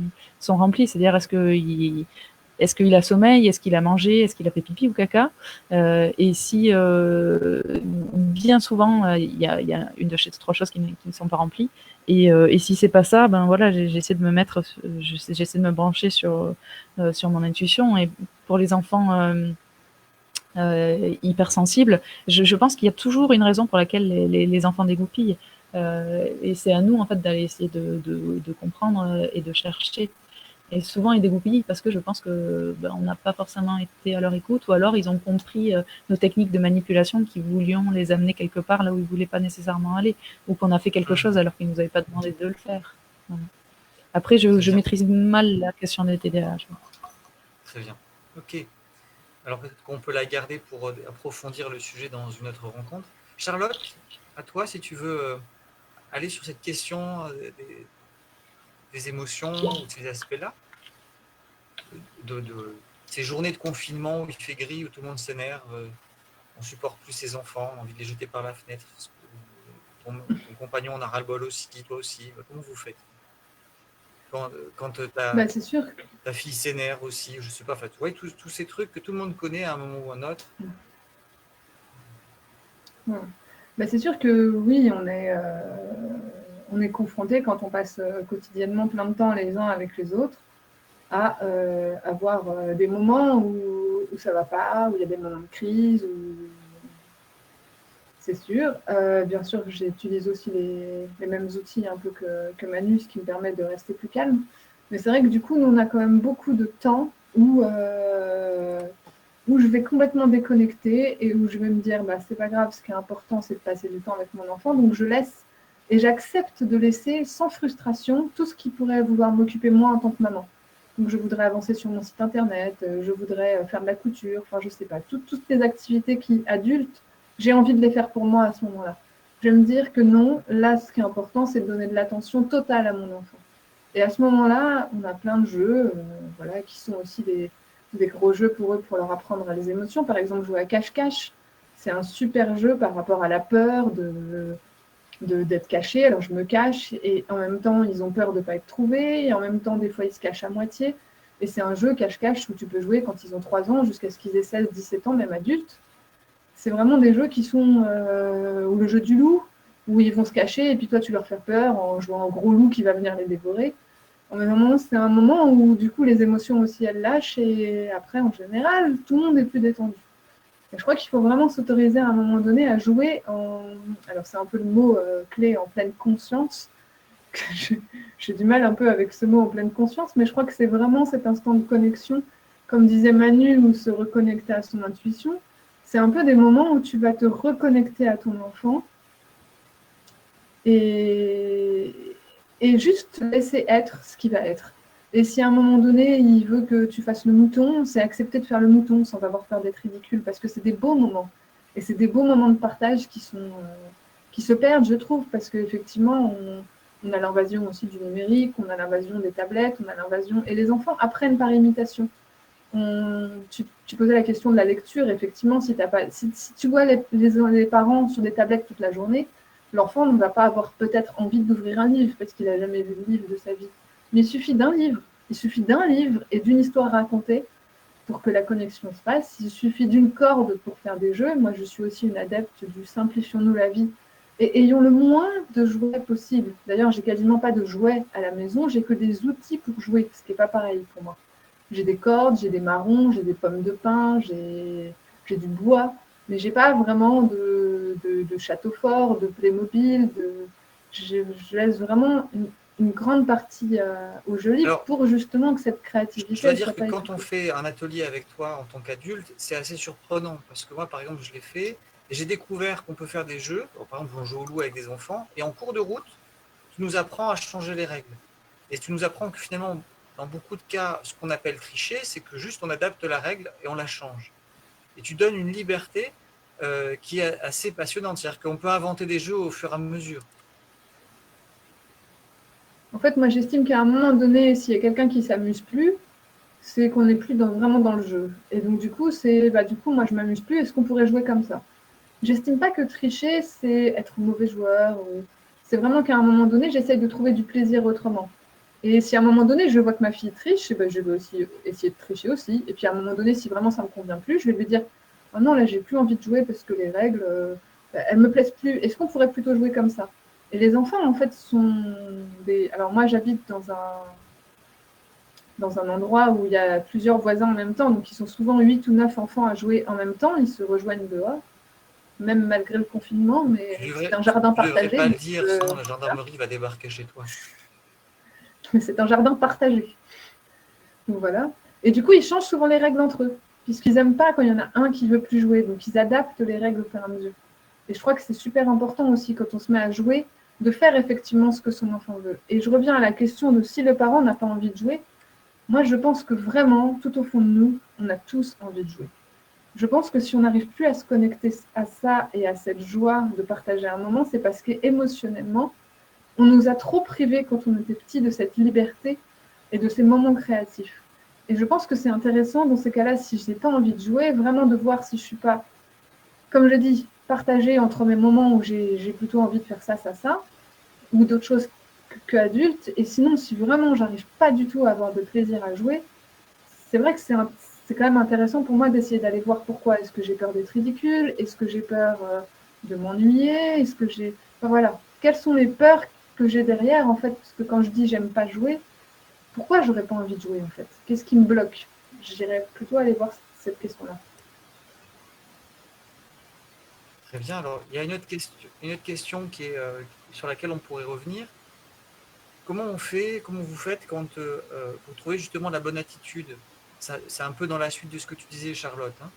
remplis? C'est-à-dire, est-ce qu'il a sommeil? Est-ce qu'il a mangé? Est-ce qu'il a fait pipi ou caca? Et si bien souvent il y a une de ces trois choses qui ne sont pas remplies. Et si c'est pas ça, ben voilà, j'essaie de me brancher sur mon intuition. Et pour les enfants hypersensibles, je pense qu'il y a toujours une raison pour laquelle les enfants dégoupillent. Et c'est à nous en fait d'aller essayer de comprendre et de chercher. Et souvent, ils dégoupillent parce que je pense que on n'a pas forcément été à leur écoute, ou alors ils ont compris nos techniques de manipulation qui voulions les amener quelque part là où ils ne voulaient pas nécessairement aller, ou qu'on a fait quelque chose alors qu'ils ne nous avaient pas demandé de le faire. Voilà. Après, je maîtrise mal la question des TDAH. Très bien. Ok. Alors peut-être qu'on peut la garder pour approfondir le sujet dans une autre rencontre. Charlotte, à toi, si tu veux aller sur cette question des émotions ou de ces aspects-là, de ces journées de confinement où il fait gris, où tout le monde s'énerve, on supporte plus ses enfants, on a envie de les jeter par la fenêtre, ton compagnon en a ras-le-bol aussi, toi aussi, comment vous faites quand c'est sûr. Ta fille s'énerve aussi, je sais pas, tu vois, tous ces trucs que tout le monde connaît à un moment ou à un autre. C'est sûr que oui, on est confronté quand on passe quotidiennement plein de temps les uns avec les autres à avoir des moments où ça va pas, où il y a des moments de crise, c'est sûr. Bien sûr, j'utilise aussi les mêmes outils un peu que Manu, ce qui me permet de rester plus calme. Mais c'est vrai que du coup, nous, on a quand même beaucoup de temps où je vais complètement déconnecter et où je vais me dire, c'est pas grave, ce qui est important, c'est de passer du temps avec mon enfant. Donc, je laisse et j'accepte de laisser sans frustration tout ce qui pourrait vouloir m'occuper moi en tant que maman. Donc, je voudrais avancer sur mon site internet, je voudrais faire de la couture, enfin, je sais pas, toutes les activités qui, adultes, j'ai envie de les faire pour moi à ce moment-là. Je vais me dire que non, là, ce qui est important, c'est de donner de l'attention totale à mon enfant. Et à ce moment-là, on a plein de jeux qui sont aussi des gros jeux pour eux, pour leur apprendre les émotions. Par exemple, jouer à cache-cache, c'est un super jeu par rapport à la peur d'être caché. Alors, je me cache et en même temps, ils ont peur de ne pas être trouvés. Et en même temps, des fois, ils se cachent à moitié. Et c'est un jeu cache-cache où tu peux jouer quand ils ont 3 ans jusqu'à ce qu'ils aient 16, 17 ans, même adultes. C'est vraiment des jeux qui sont ou le jeu du loup, où ils vont se cacher et puis toi, tu leur fais peur en jouant au gros loup qui va venir les dévorer. C'est un moment où, du coup, les émotions aussi, elles lâchent et après, en général, tout le monde est plus détendu. Et je crois qu'il faut vraiment s'autoriser à un moment donné à jouer alors, c'est un peu le mot clé, en pleine conscience. J'ai du mal un peu avec ce mot en pleine conscience, mais je crois que c'est vraiment cet instant de connexion, comme disait Manu, ou se reconnecter à son intuition. C'est un peu des moments où tu vas te reconnecter à ton enfant et juste laisser être ce qui va être. Et si à un moment donné, il veut que tu fasses le mouton, c'est accepter de faire le mouton sans avoir peur d'être ridicule, parce que c'est des beaux moments. Et c'est des beaux moments de partage qui se perdent, je trouve, parce qu'effectivement, On a l'invasion aussi du numérique, on a l'invasion des tablettes, on a l'invasion... Et les enfants apprennent par imitation. Tu posais la question de la lecture, effectivement, si tu vois les parents sur des tablettes toute la journée, l'enfant ne va pas avoir peut-être envie d'ouvrir un livre parce qu'il n'a jamais vu de livre de sa vie. Mais il suffit d'un livre et d'une histoire racontée pour que la connexion se passe. Il suffit d'une corde pour faire des jeux. Moi, je suis aussi une adepte du simplifions-nous la vie et ayons le moins de jouets possible. D'ailleurs, j'ai quasiment pas de jouets à la maison, j'ai que des outils pour jouer, ce qui n'est pas pareil pour moi. J'ai des cordes, j'ai des marrons, j'ai des pommes de pin, j'ai du bois, mais j'ai pas vraiment de château fort, de Playmobil. Je laisse vraiment une grande partie au jeu libre. Alors, pour justement que cette créativité... Je dois dire que quand on fait un atelier avec toi en tant qu'adulte, c'est assez surprenant, parce que moi, par exemple, je l'ai fait, et j'ai découvert qu'on peut faire des jeux. Alors, par exemple, on joue au loup avec des enfants, et en cours de route, tu nous apprends à changer les règles. Et tu nous apprends que finalement, dans beaucoup de cas, ce qu'on appelle tricher, c'est que juste on adapte la règle et on la change. Et tu donnes une liberté qui est assez passionnante. C'est-à-dire qu'on peut inventer des jeux au fur et à mesure. En fait, moi, j'estime qu'à un moment donné, s'il y a quelqu'un qui ne s'amuse plus, c'est qu'on n'est plus vraiment dans le jeu. Et donc, du coup, moi, je ne m'amuse plus. Est-ce qu'on pourrait jouer comme ça? J'estime pas que tricher, c'est être mauvais joueur. C'est vraiment qu'à un moment donné, j'essaye de trouver du plaisir autrement. Et si à un moment donné, je vois que ma fille triche, je vais aussi essayer de tricher aussi. Et puis à un moment donné, si vraiment ça ne me convient plus, je vais lui dire « Oh non, là, j'ai plus envie de jouer parce que les règles, elles me plaisent plus. Est-ce qu'on pourrait plutôt jouer comme ça ?» Et les enfants, en fait, sont des... Alors moi, j'habite dans un endroit où il y a plusieurs voisins en même temps. Donc, ils sont souvent 8 ou 9 enfants à jouer en même temps. Ils se rejoignent dehors, même malgré le confinement. Mais c'est un jardin partagé. Tu ne devrais pas le dire, sinon la gendarmerie va débarquer chez toi. C'est un jardin partagé. Donc voilà. Et du coup, ils changent souvent les règles entre eux, puisqu'ils n'aiment pas quand il y en a un qui ne veut plus jouer. Donc, ils adaptent les règles au fur et à mesure. Et je crois que c'est super important aussi, quand on se met à jouer, de faire effectivement ce que son enfant veut. Et je reviens à la question de si le parent n'a pas envie de jouer. Moi, je pense que vraiment, tout au fond de nous, on a tous envie de jouer. Je pense que si on n'arrive plus à se connecter à ça et à cette joie de partager un moment, c'est parce qu'émotionnellement, on nous a trop privés quand on était petit de cette liberté et de ces moments créatifs. Et je pense que c'est intéressant dans ces cas-là, si je n'ai pas envie de jouer, vraiment de voir si je ne suis pas, comme je dis, partagée entre mes moments où j'ai plutôt envie de faire ça, ou d'autres choses qu'adulte. Et sinon, si vraiment j'arrive pas du tout à avoir de plaisir à jouer, c'est vrai que c'est quand même intéressant pour moi d'essayer d'aller voir pourquoi. Est-ce que j'ai peur d'être ridicule? Est-ce que j'ai peur de m'ennuyer? Est-ce que j'ai... Enfin, voilà. Quelles sont les peurs que j'ai derrière, en fait? Parce que quand je dis j'aime pas jouer, pourquoi j'aurais pas envie de jouer, en fait? Qu'est-ce qui me bloque? J'irais plutôt aller voir cette question-là. Très bien. Alors, il y a une autre question qui est, sur laquelle on pourrait revenir. Comment vous faites quand vous trouvez justement la bonne attitude? C'est un peu dans la suite de ce que tu disais, Charlotte. Hein.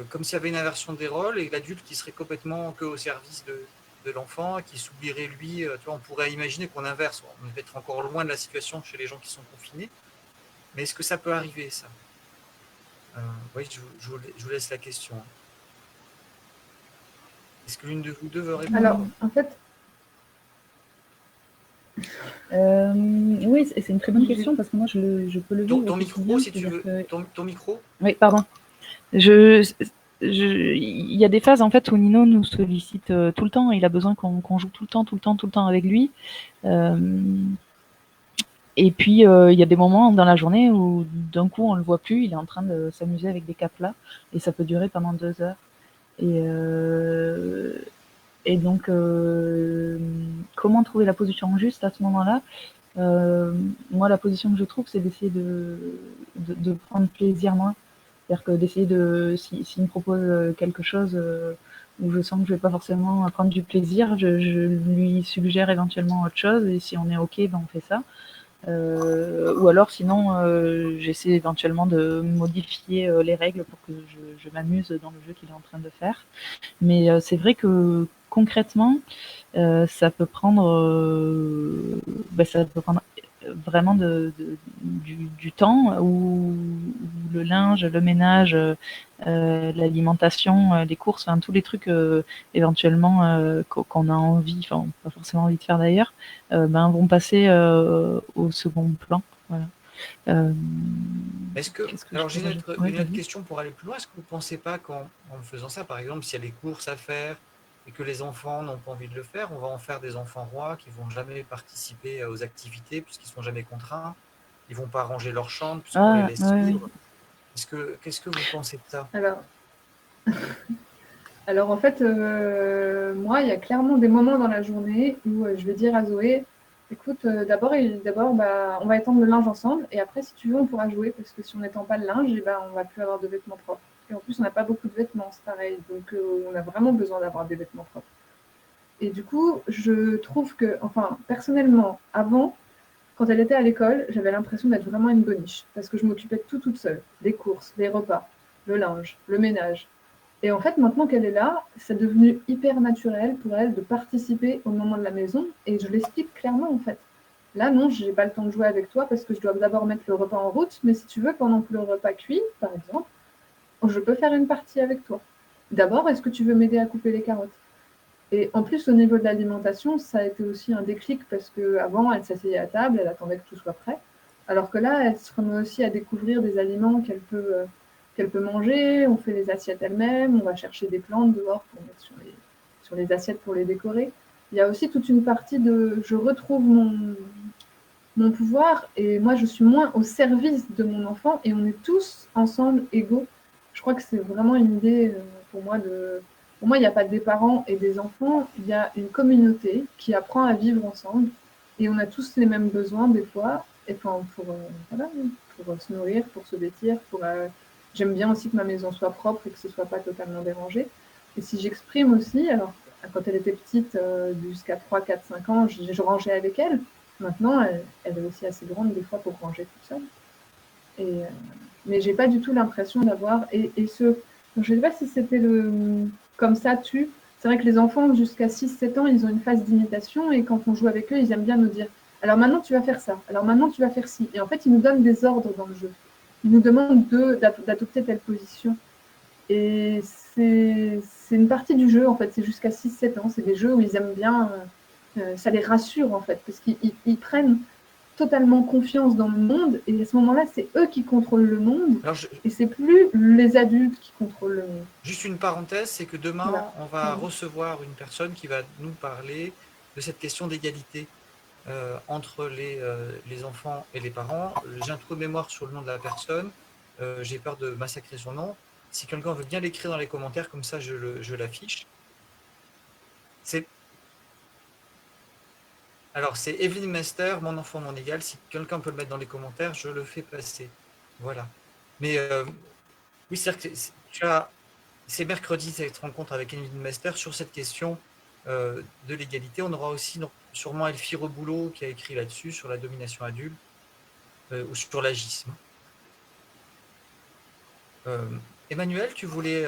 Comme s'il y avait une inversion des rôles et l'adulte qui serait complètement que au service de l'enfant, qui s'oublierait lui. Tu vois, on pourrait imaginer qu'on inverse. On peut être encore loin de la situation chez les gens qui sont confinés. Mais est-ce que ça peut arriver, ça? Oui, je vous laisse la question. Est-ce que l'une de vous deux veut répondre? Alors, en fait... Oui, c'est une très bonne question parce que moi, je peux le vivre. Ton micro, si tu veux. Ton micro? Oui, pardon. Il y a des phases en fait où Nino nous sollicite tout le temps. Il a besoin qu'on joue tout le temps avec lui. Et puis il y a des moments dans la journée où d'un coup on le voit plus. Il est en train de s'amuser avec des caplas et ça peut durer pendant 2 heures. Et donc comment trouver la position juste à ce moment-là? Moi, la position que je trouve, c'est d'essayer de prendre plaisir moi. C'est-à-dire que d'essayer s'il me propose quelque chose où je sens que je vais pas forcément prendre du plaisir, je lui suggère éventuellement autre chose et si on est OK, ben on fait ça. Ou alors sinon, j'essaie éventuellement de modifier les règles pour que je m'amuse dans le jeu qu'il est en train de faire. Mais c'est vrai que concrètement, ça peut prendre vraiment du temps où le linge, le ménage, l'alimentation, les courses, tous les trucs éventuellement qu'on a envie, enfin pas forcément envie de faire d'ailleurs, vont passer au second plan. Voilà. Alors j'ai une autre question pour aller plus loin. Est-ce que vous ne pensez pas qu'en faisant ça, par exemple, s'il y a des courses à faire et que les enfants n'ont pas envie de le faire, on va en faire des enfants rois qui ne vont jamais participer aux activités puisqu'ils ne sont jamais contraints, ils ne vont pas ranger leur chambre puisqu'on les laisse libres. Qu'est-ce que vous pensez de ça? Alors en fait, moi, il y a clairement des moments dans la journée où je vais dire à Zoé, écoute, d'abord, on va étendre le linge ensemble et après, si tu veux, on pourra jouer parce que si on n'étend pas le linge, on va plus avoir de vêtements propres. Et en plus, on n'a pas beaucoup de vêtements, c'est pareil. Donc, on a vraiment besoin d'avoir des vêtements propres. Et du coup, je trouve que, enfin, personnellement, avant, quand elle était à l'école, j'avais l'impression d'être vraiment une boniche parce que je m'occupais de tout toute seule. Les courses, les repas, le linge, le ménage. Et en fait, maintenant qu'elle est là, c'est devenu hyper naturel pour elle de participer au moment de la maison. Et je l'explique clairement, en fait. Là, non, je n'ai pas le temps de jouer avec toi parce que je dois d'abord mettre le repas en route. Mais si tu veux, pendant que le repas cuit, par exemple, je peux faire une partie avec toi. D'abord, est-ce que tu veux m'aider à couper les carottes? Et en plus, au niveau de l'alimentation, ça a été aussi un déclic parce qu'avant, elle s'asseyait à table, elle attendait que tout soit prêt. Alors que là, elle se remet aussi à découvrir des aliments qu'elle peut manger. On fait les assiettes elle-même, on va chercher des plantes dehors pour mettre sur les assiettes pour les décorer. Il y a aussi toute une partie de je retrouve mon pouvoir et moi, je suis moins au service de mon enfant et on est tous ensemble égaux. Je crois que c'est vraiment une idée pour moi Pour moi, il n'y a pas des parents et des enfants, il y a une communauté qui apprend à vivre ensemble et on a tous les mêmes besoins des fois, et pour se nourrir, pour se vêtir, j'aime bien aussi que ma maison soit propre et que ce ne soit pas totalement dérangé. Et si j'exprime aussi, alors quand elle était petite, jusqu'à 3, 4, 5 ans, je rangeais avec elle. Maintenant, elle est aussi assez grande des fois pour ranger toute seule. Mais j'ai pas du tout l'impression d'avoir... je ne sais pas si c'était comme ça, c'est vrai que les enfants, jusqu'à 6-7 ans, ils ont une phase d'imitation et quand on joue avec eux, ils aiment bien nous dire « alors maintenant, tu vas faire ça, alors maintenant, tu vas faire ci ». Et en fait, ils nous donnent des ordres dans le jeu. Ils nous demandent d'adopter telle position. Et c'est une partie du jeu, en fait. C'est jusqu'à 6-7 ans. C'est des jeux où ils aiment bien... ça les rassure, en fait, parce qu'ils prennent totalement confiance dans le monde et à ce moment-là, c'est eux qui contrôlent le monde et c'est plus les adultes qui contrôlent le monde. Juste une parenthèse, c'est que demain, on va recevoir une personne qui va nous parler de cette question d'égalité entre les enfants et les parents. J'ai un trou de mémoire sur le nom de la personne, j'ai peur de massacrer son nom. Si quelqu'un veut bien l'écrire dans les commentaires, comme ça je l'affiche. Alors, c'est Evelyne Mester, Mon enfant, mon égal. Si quelqu'un peut le mettre dans les commentaires, je le fais passer. Voilà. Mais oui, c'est-à-dire que c'est mercredi cette rencontre avec Evelyne Mester sur cette question de l'égalité. On aura aussi sûrement Elfie Reboulot qui a écrit là-dessus, sur la domination adulte ou sur l'agisme. Emmanuel, tu voulais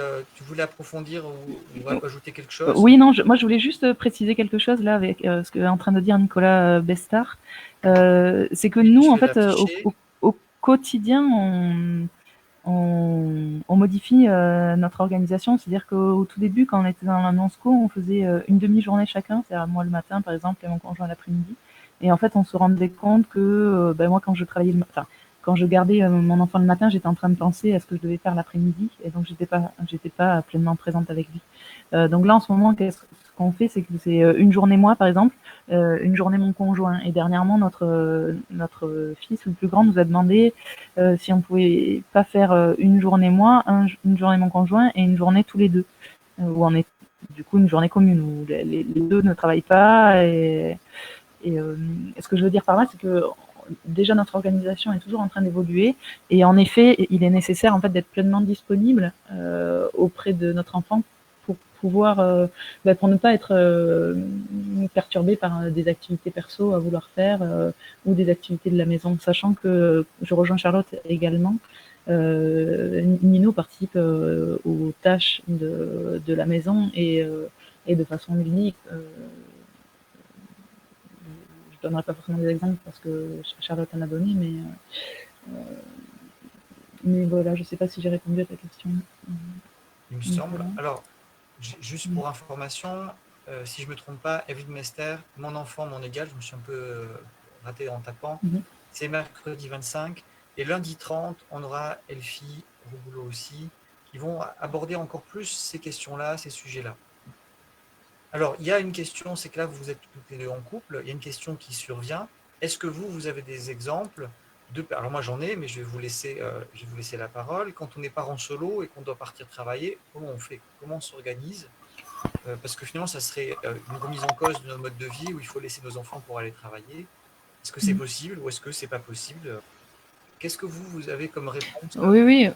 approfondir ou ajouter quelque chose? Oui, non, moi je voulais juste préciser quelque chose là avec ce qu'est en train de dire Nicolas Bestard. C'est que nous, en fait, au quotidien, on modifie notre organisation. C'est-à-dire qu'au tout début, quand on était dans la Nonsco, on faisait une demi-journée chacun, c'est-à-dire moi le matin, par exemple, et mon conjoint l'après-midi. Et en fait, on se rendait compte que moi, quand je travaillais quand je gardais mon enfant le matin, j'étais en train de penser à ce que je devais faire l'après-midi, et donc j'étais pas pleinement présente avec lui. Donc là, en ce moment, ce qu'on fait, c'est que c'est une journée moi, par exemple, une journée mon conjoint. Et dernièrement, notre fils, le plus grand, nous a demandé si on pouvait pas faire une journée moi, une journée mon conjoint et une journée tous les deux, où on est du coup une journée commune où les deux ne travaillent pas. Et ce que je veux dire par là, c'est que déjà notre organisation est toujours en train d'évoluer et en effet, il est nécessaire en fait d'être pleinement disponible auprès de notre enfant pour pouvoir, pour ne pas être perturbé par des activités perso à vouloir faire ou des activités de la maison, sachant que je rejoins Charlotte également. Nino participe aux tâches de la maison et de façon unique. ne donnerai pas forcément des exemples parce que Charlotte en a donné, mais voilà, je ne sais pas si j'ai répondu à ta question. Il me semble. Alors, juste pour information, si je ne me trompe pas, Evelyne Mester, mon enfant, mon égal, je me suis un peu raté en tapant, c'est mercredi 25. Et lundi 30, on aura Elfie Rouboulot aussi, qui vont aborder encore plus ces questions-là, ces sujets-là. Alors, il y a une question, c'est que là, vous êtes toutes les deux en couple, il y a une question qui survient. Est-ce que vous avez des exemples de... Alors moi, j'en ai, mais je vais vous laisser la parole. Quand on est parent solo et qu'on doit partir travailler, comment on fait? Comment on s'organise? Parce que finalement, ça serait une remise en cause de notre mode de vie où il faut laisser nos enfants pour aller travailler. Est-ce que c'est possible ou est-ce que c'est pas possible? Qu'est-ce que vous avez comme réponse? Oui.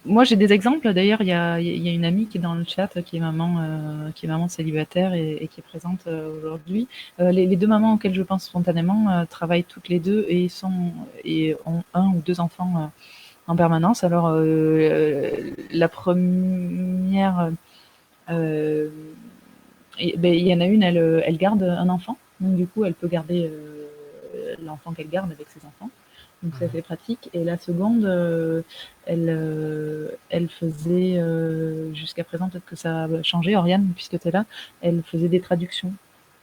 Moi, j'ai des exemples. D'ailleurs, il y a une amie qui est dans le chat, qui est maman célibataire et qui est présente aujourd'hui. Les deux mamans auxquelles je pense spontanément travaillent toutes les deux et ont un ou deux enfants en permanence. Alors, la première, il y en a une, elle garde un enfant. Donc, du coup, elle peut garder l'enfant qu'elle garde avec ses enfants. Donc c'est assez pratique. Et la seconde, elle faisait, jusqu'à présent, peut-être que ça a changé, Oriane, puisque tu es là, elle faisait des traductions.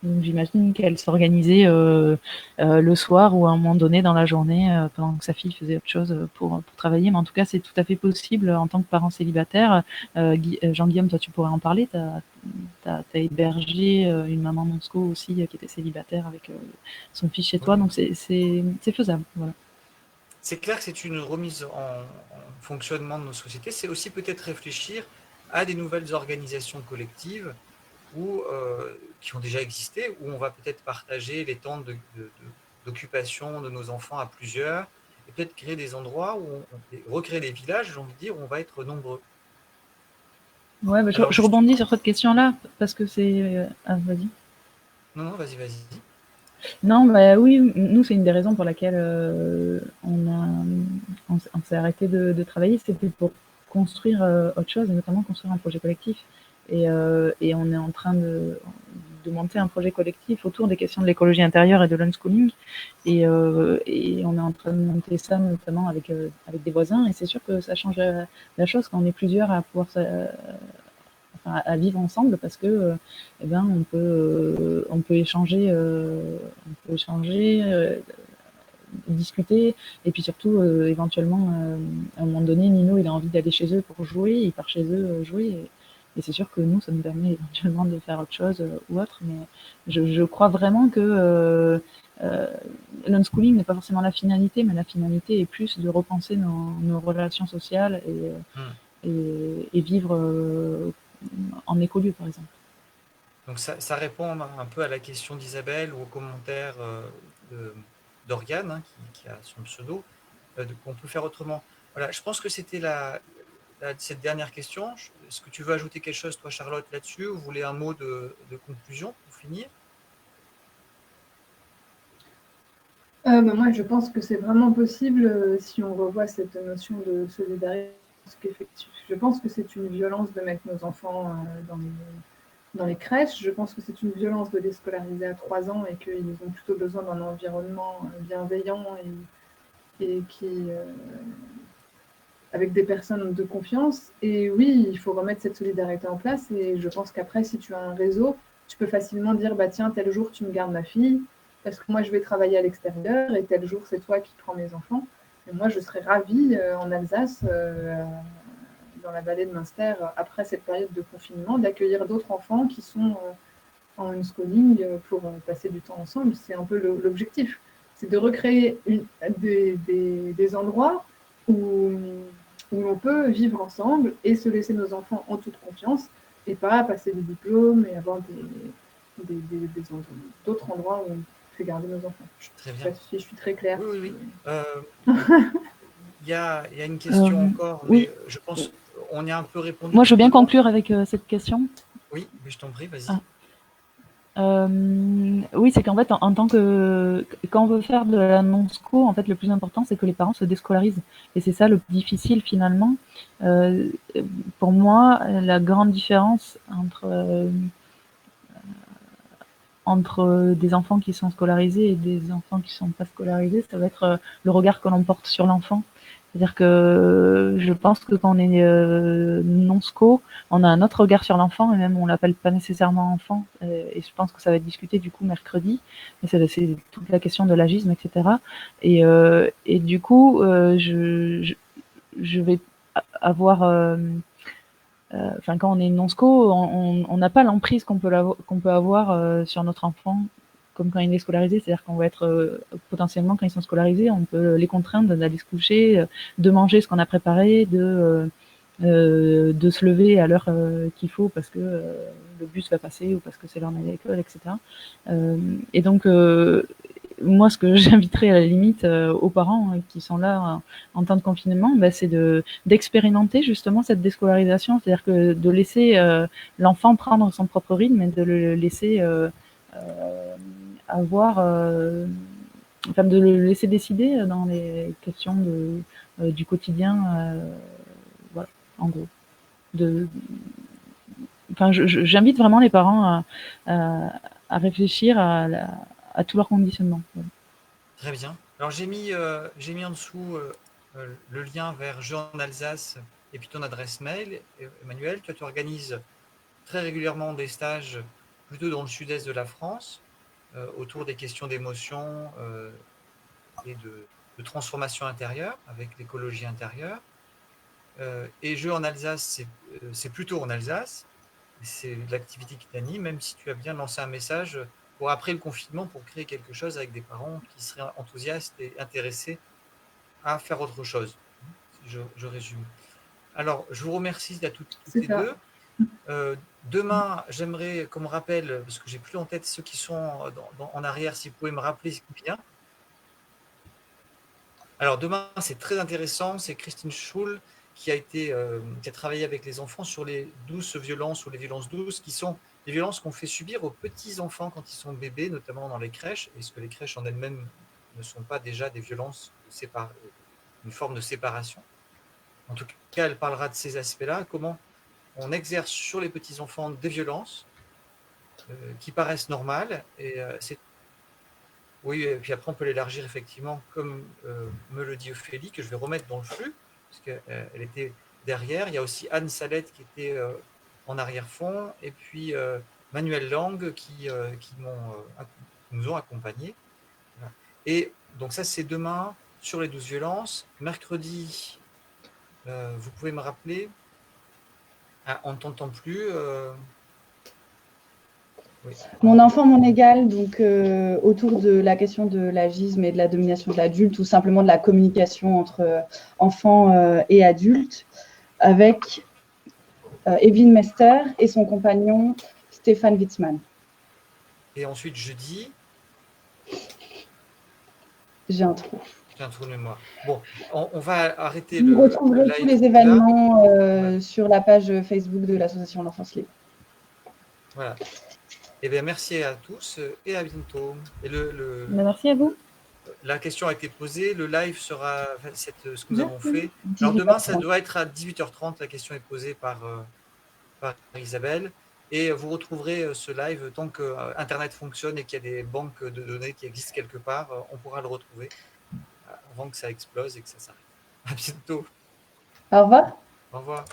Donc j'imagine qu'elle s'organisait le soir ou à un moment donné dans la journée, pendant que sa fille faisait autre chose pour travailler. Mais en tout cas, c'est tout à fait possible en tant que parent célibataire. Jean-Guillaume, toi, tu pourrais en parler. T'as hébergé une maman Monsco aussi qui était célibataire avec son fils chez toi. Donc c'est faisable. Voilà. C'est clair que c'est une remise en fonctionnement de nos sociétés. C'est aussi peut-être réfléchir à des nouvelles organisations collectives qui ont déjà existé, où on va peut-être partager les temps d'occupation de nos enfants à plusieurs, et peut-être créer des endroits où recréer des villages, j'ai envie de dire, où on va être nombreux. Ouais, bah, je rebondis sur cette question-là, parce que c'est... vas-y. Non, vas-y. Non, bah oui, nous, c'est une des raisons pour laquelle on s'est arrêté de travailler, c'était pour construire autre chose, et notamment construire un projet collectif. Et on est en train de monter un projet collectif autour des questions de l'écologie intérieure et de l'unschooling. Et on est en train de monter ça notamment avec des voisins. Et c'est sûr que ça change la chose quand on est plusieurs à pouvoir à vivre ensemble, parce que on peut échanger, discuter, et puis surtout éventuellement à un moment donné, Nino il a envie d'aller chez eux pour jouer, il part chez eux jouer, et c'est sûr que nous ça nous permet éventuellement de faire autre chose ou autre, mais je crois vraiment que l'unschooling n'est pas forcément la finalité, mais la finalité est plus de repenser nos relations sociales et vivre en écolieu, par exemple. Donc ça répond un peu à la question d'Isabelle ou aux commentaires d'Oriane, qui a son pseudo, qu'on peut faire autrement. Voilà, je pense que c'était cette dernière question. Est-ce que tu veux ajouter quelque chose, toi, Charlotte, là-dessus, ou vous voulez un mot de conclusion pour finir? Moi, je pense que c'est vraiment possible si on revoit cette notion de solidarité. Je pense que c'est une violence de mettre nos enfants dans les crèches. Je pense que c'est une violence de les scolariser à 3 ans et qu'ils ont plutôt besoin d'un environnement bienveillant et avec des personnes de confiance. Et oui, il faut remettre cette solidarité en place. Et je pense qu'après, si tu as un réseau, tu peux facilement dire, tiens, tel jour, tu me gardes ma fille, parce que moi, je vais travailler à l'extérieur, et tel jour, c'est toi qui prends mes enfants. Et moi, je serais ravie en Alsace, dans la vallée de Münster, après cette période de confinement, d'accueillir d'autres enfants qui sont en unschooling pour passer du temps ensemble. C'est un peu l'objectif. C'est de recréer des endroits où on peut vivre ensemble et se laisser nos enfants en toute confiance et pas passer des diplômes et avoir d'autres endroits où on fait garder nos enfants. Très bien. Je suis très claire. Oui. Il y a une question encore, mais oui. Je pense qu'on y a un peu répondu. Moi, je veux bien conclure avec cette question. Oui, mais je t'en prie, vas-y. Oui, c'est qu'en fait, en tant que quand on veut faire de la non-sco, en fait, le plus important, c'est que les parents se déscolarisent. Et c'est ça le plus difficile, finalement. Pour moi, la grande différence entre des enfants qui sont scolarisés et des enfants qui sont pas scolarisés, ça va être le regard que l'on porte sur l'enfant. C'est-à-dire que je pense que quand on est non-sco, on a un autre regard sur l'enfant, et même on l'appelle pas nécessairement enfant. Et je pense que ça va être discuté du coup mercredi. Mais c'est toute la question de l'agisme, etc. Et du coup, je vais avoir... Enfin, quand on est non-sco, on n'a pas l'emprise qu'on peut avoir sur notre enfant comme quand il est scolarisé, c'est-à-dire qu'on va être potentiellement, quand ils sont scolarisés, on peut les contraindre d'aller se coucher, de manger ce qu'on a préparé, de se lever à l'heure qu'il faut parce que le bus va passer ou parce que c'est l'heure d'aller à l'école, etc. Et donc, moi, ce que j'inviterais à la limite aux parents qui sont là en temps de confinement, c'est d'expérimenter justement cette déscolarisation, c'est-à-dire que de laisser l'enfant prendre son propre rythme et de le laisser de le laisser décider dans les questions du quotidien, voilà, en gros. J'invite vraiment les parents à réfléchir à tout leur conditionnement. Voilà. Très bien. Alors j'ai mis en dessous le lien vers Jeux en Alsace et puis ton adresse mail. Emmanuel, toi tu organises très régulièrement des stages plutôt dans le sud-est de la France autour des questions d'émotion et de transformation intérieure avec l'écologie intérieure. Et Jeux en Alsace, c'est plutôt en Alsace. C'est l'activité qui t'anime, même si tu as bien lancé un message pour après le confinement, pour créer quelque chose avec des parents qui seraient enthousiastes et intéressés à faire autre chose. Si je résume. Alors, je vous remercie à toutes les deux. Demain, j'aimerais qu'on me rappelle, parce que j'ai plus en tête ceux qui sont en arrière, si vous pouvez me rappeler ce qui vient. Alors, demain, c'est très intéressant. C'est Christine Schul qui a travaillé avec les enfants sur les douces violences ou les violences douces, qui sont les violences qu'on fait subir aux petits-enfants quand ils sont bébés, notamment dans les crèches. Est-ce que les crèches en elles-mêmes ne sont pas déjà des violences, une forme de séparation? En tout cas, elle parlera de ces aspects-là, comment on exerce sur les petits-enfants des violences qui paraissent normales. Oui, et puis après, on peut l'élargir effectivement, comme me le dit Ophélie, que je vais remettre dans le flux, parce qu'elle était derrière. Il y a aussi Anne Salette qui était en arrière-fond, et puis Manuel Lang qui nous ont accompagnés. Voilà. Et donc ça, c'est demain sur les 12 violences. Mercredi, vous pouvez me rappeler, on ne t'entend plus. Oui. Mon enfant, mon égal, donc autour de la question de l'agisme et de la domination de l'adulte, ou simplement de la communication entre enfants et adultes, avec Evelyne Mester et son compagnon Stéphane Witzmann. Et ensuite, jeudi. J'ai un trou. J'ai un trou de mémoire. Bon, on va arrêter Vous retrouverez tous les événements sur la page Facebook de l'Association L'Enfance Libre. Voilà. Eh bien, merci à tous et à bientôt. Et merci à vous. La question a été posée, le live sera ce que nous avons fait. Alors demain, ça doit être à 18h30, la question est posée par Isabelle. Et vous retrouverez ce live tant que Internet fonctionne et qu'il y a des banques de données qui existent quelque part, on pourra le retrouver avant que ça explose et que ça s'arrête. À bientôt. Au revoir. Au revoir.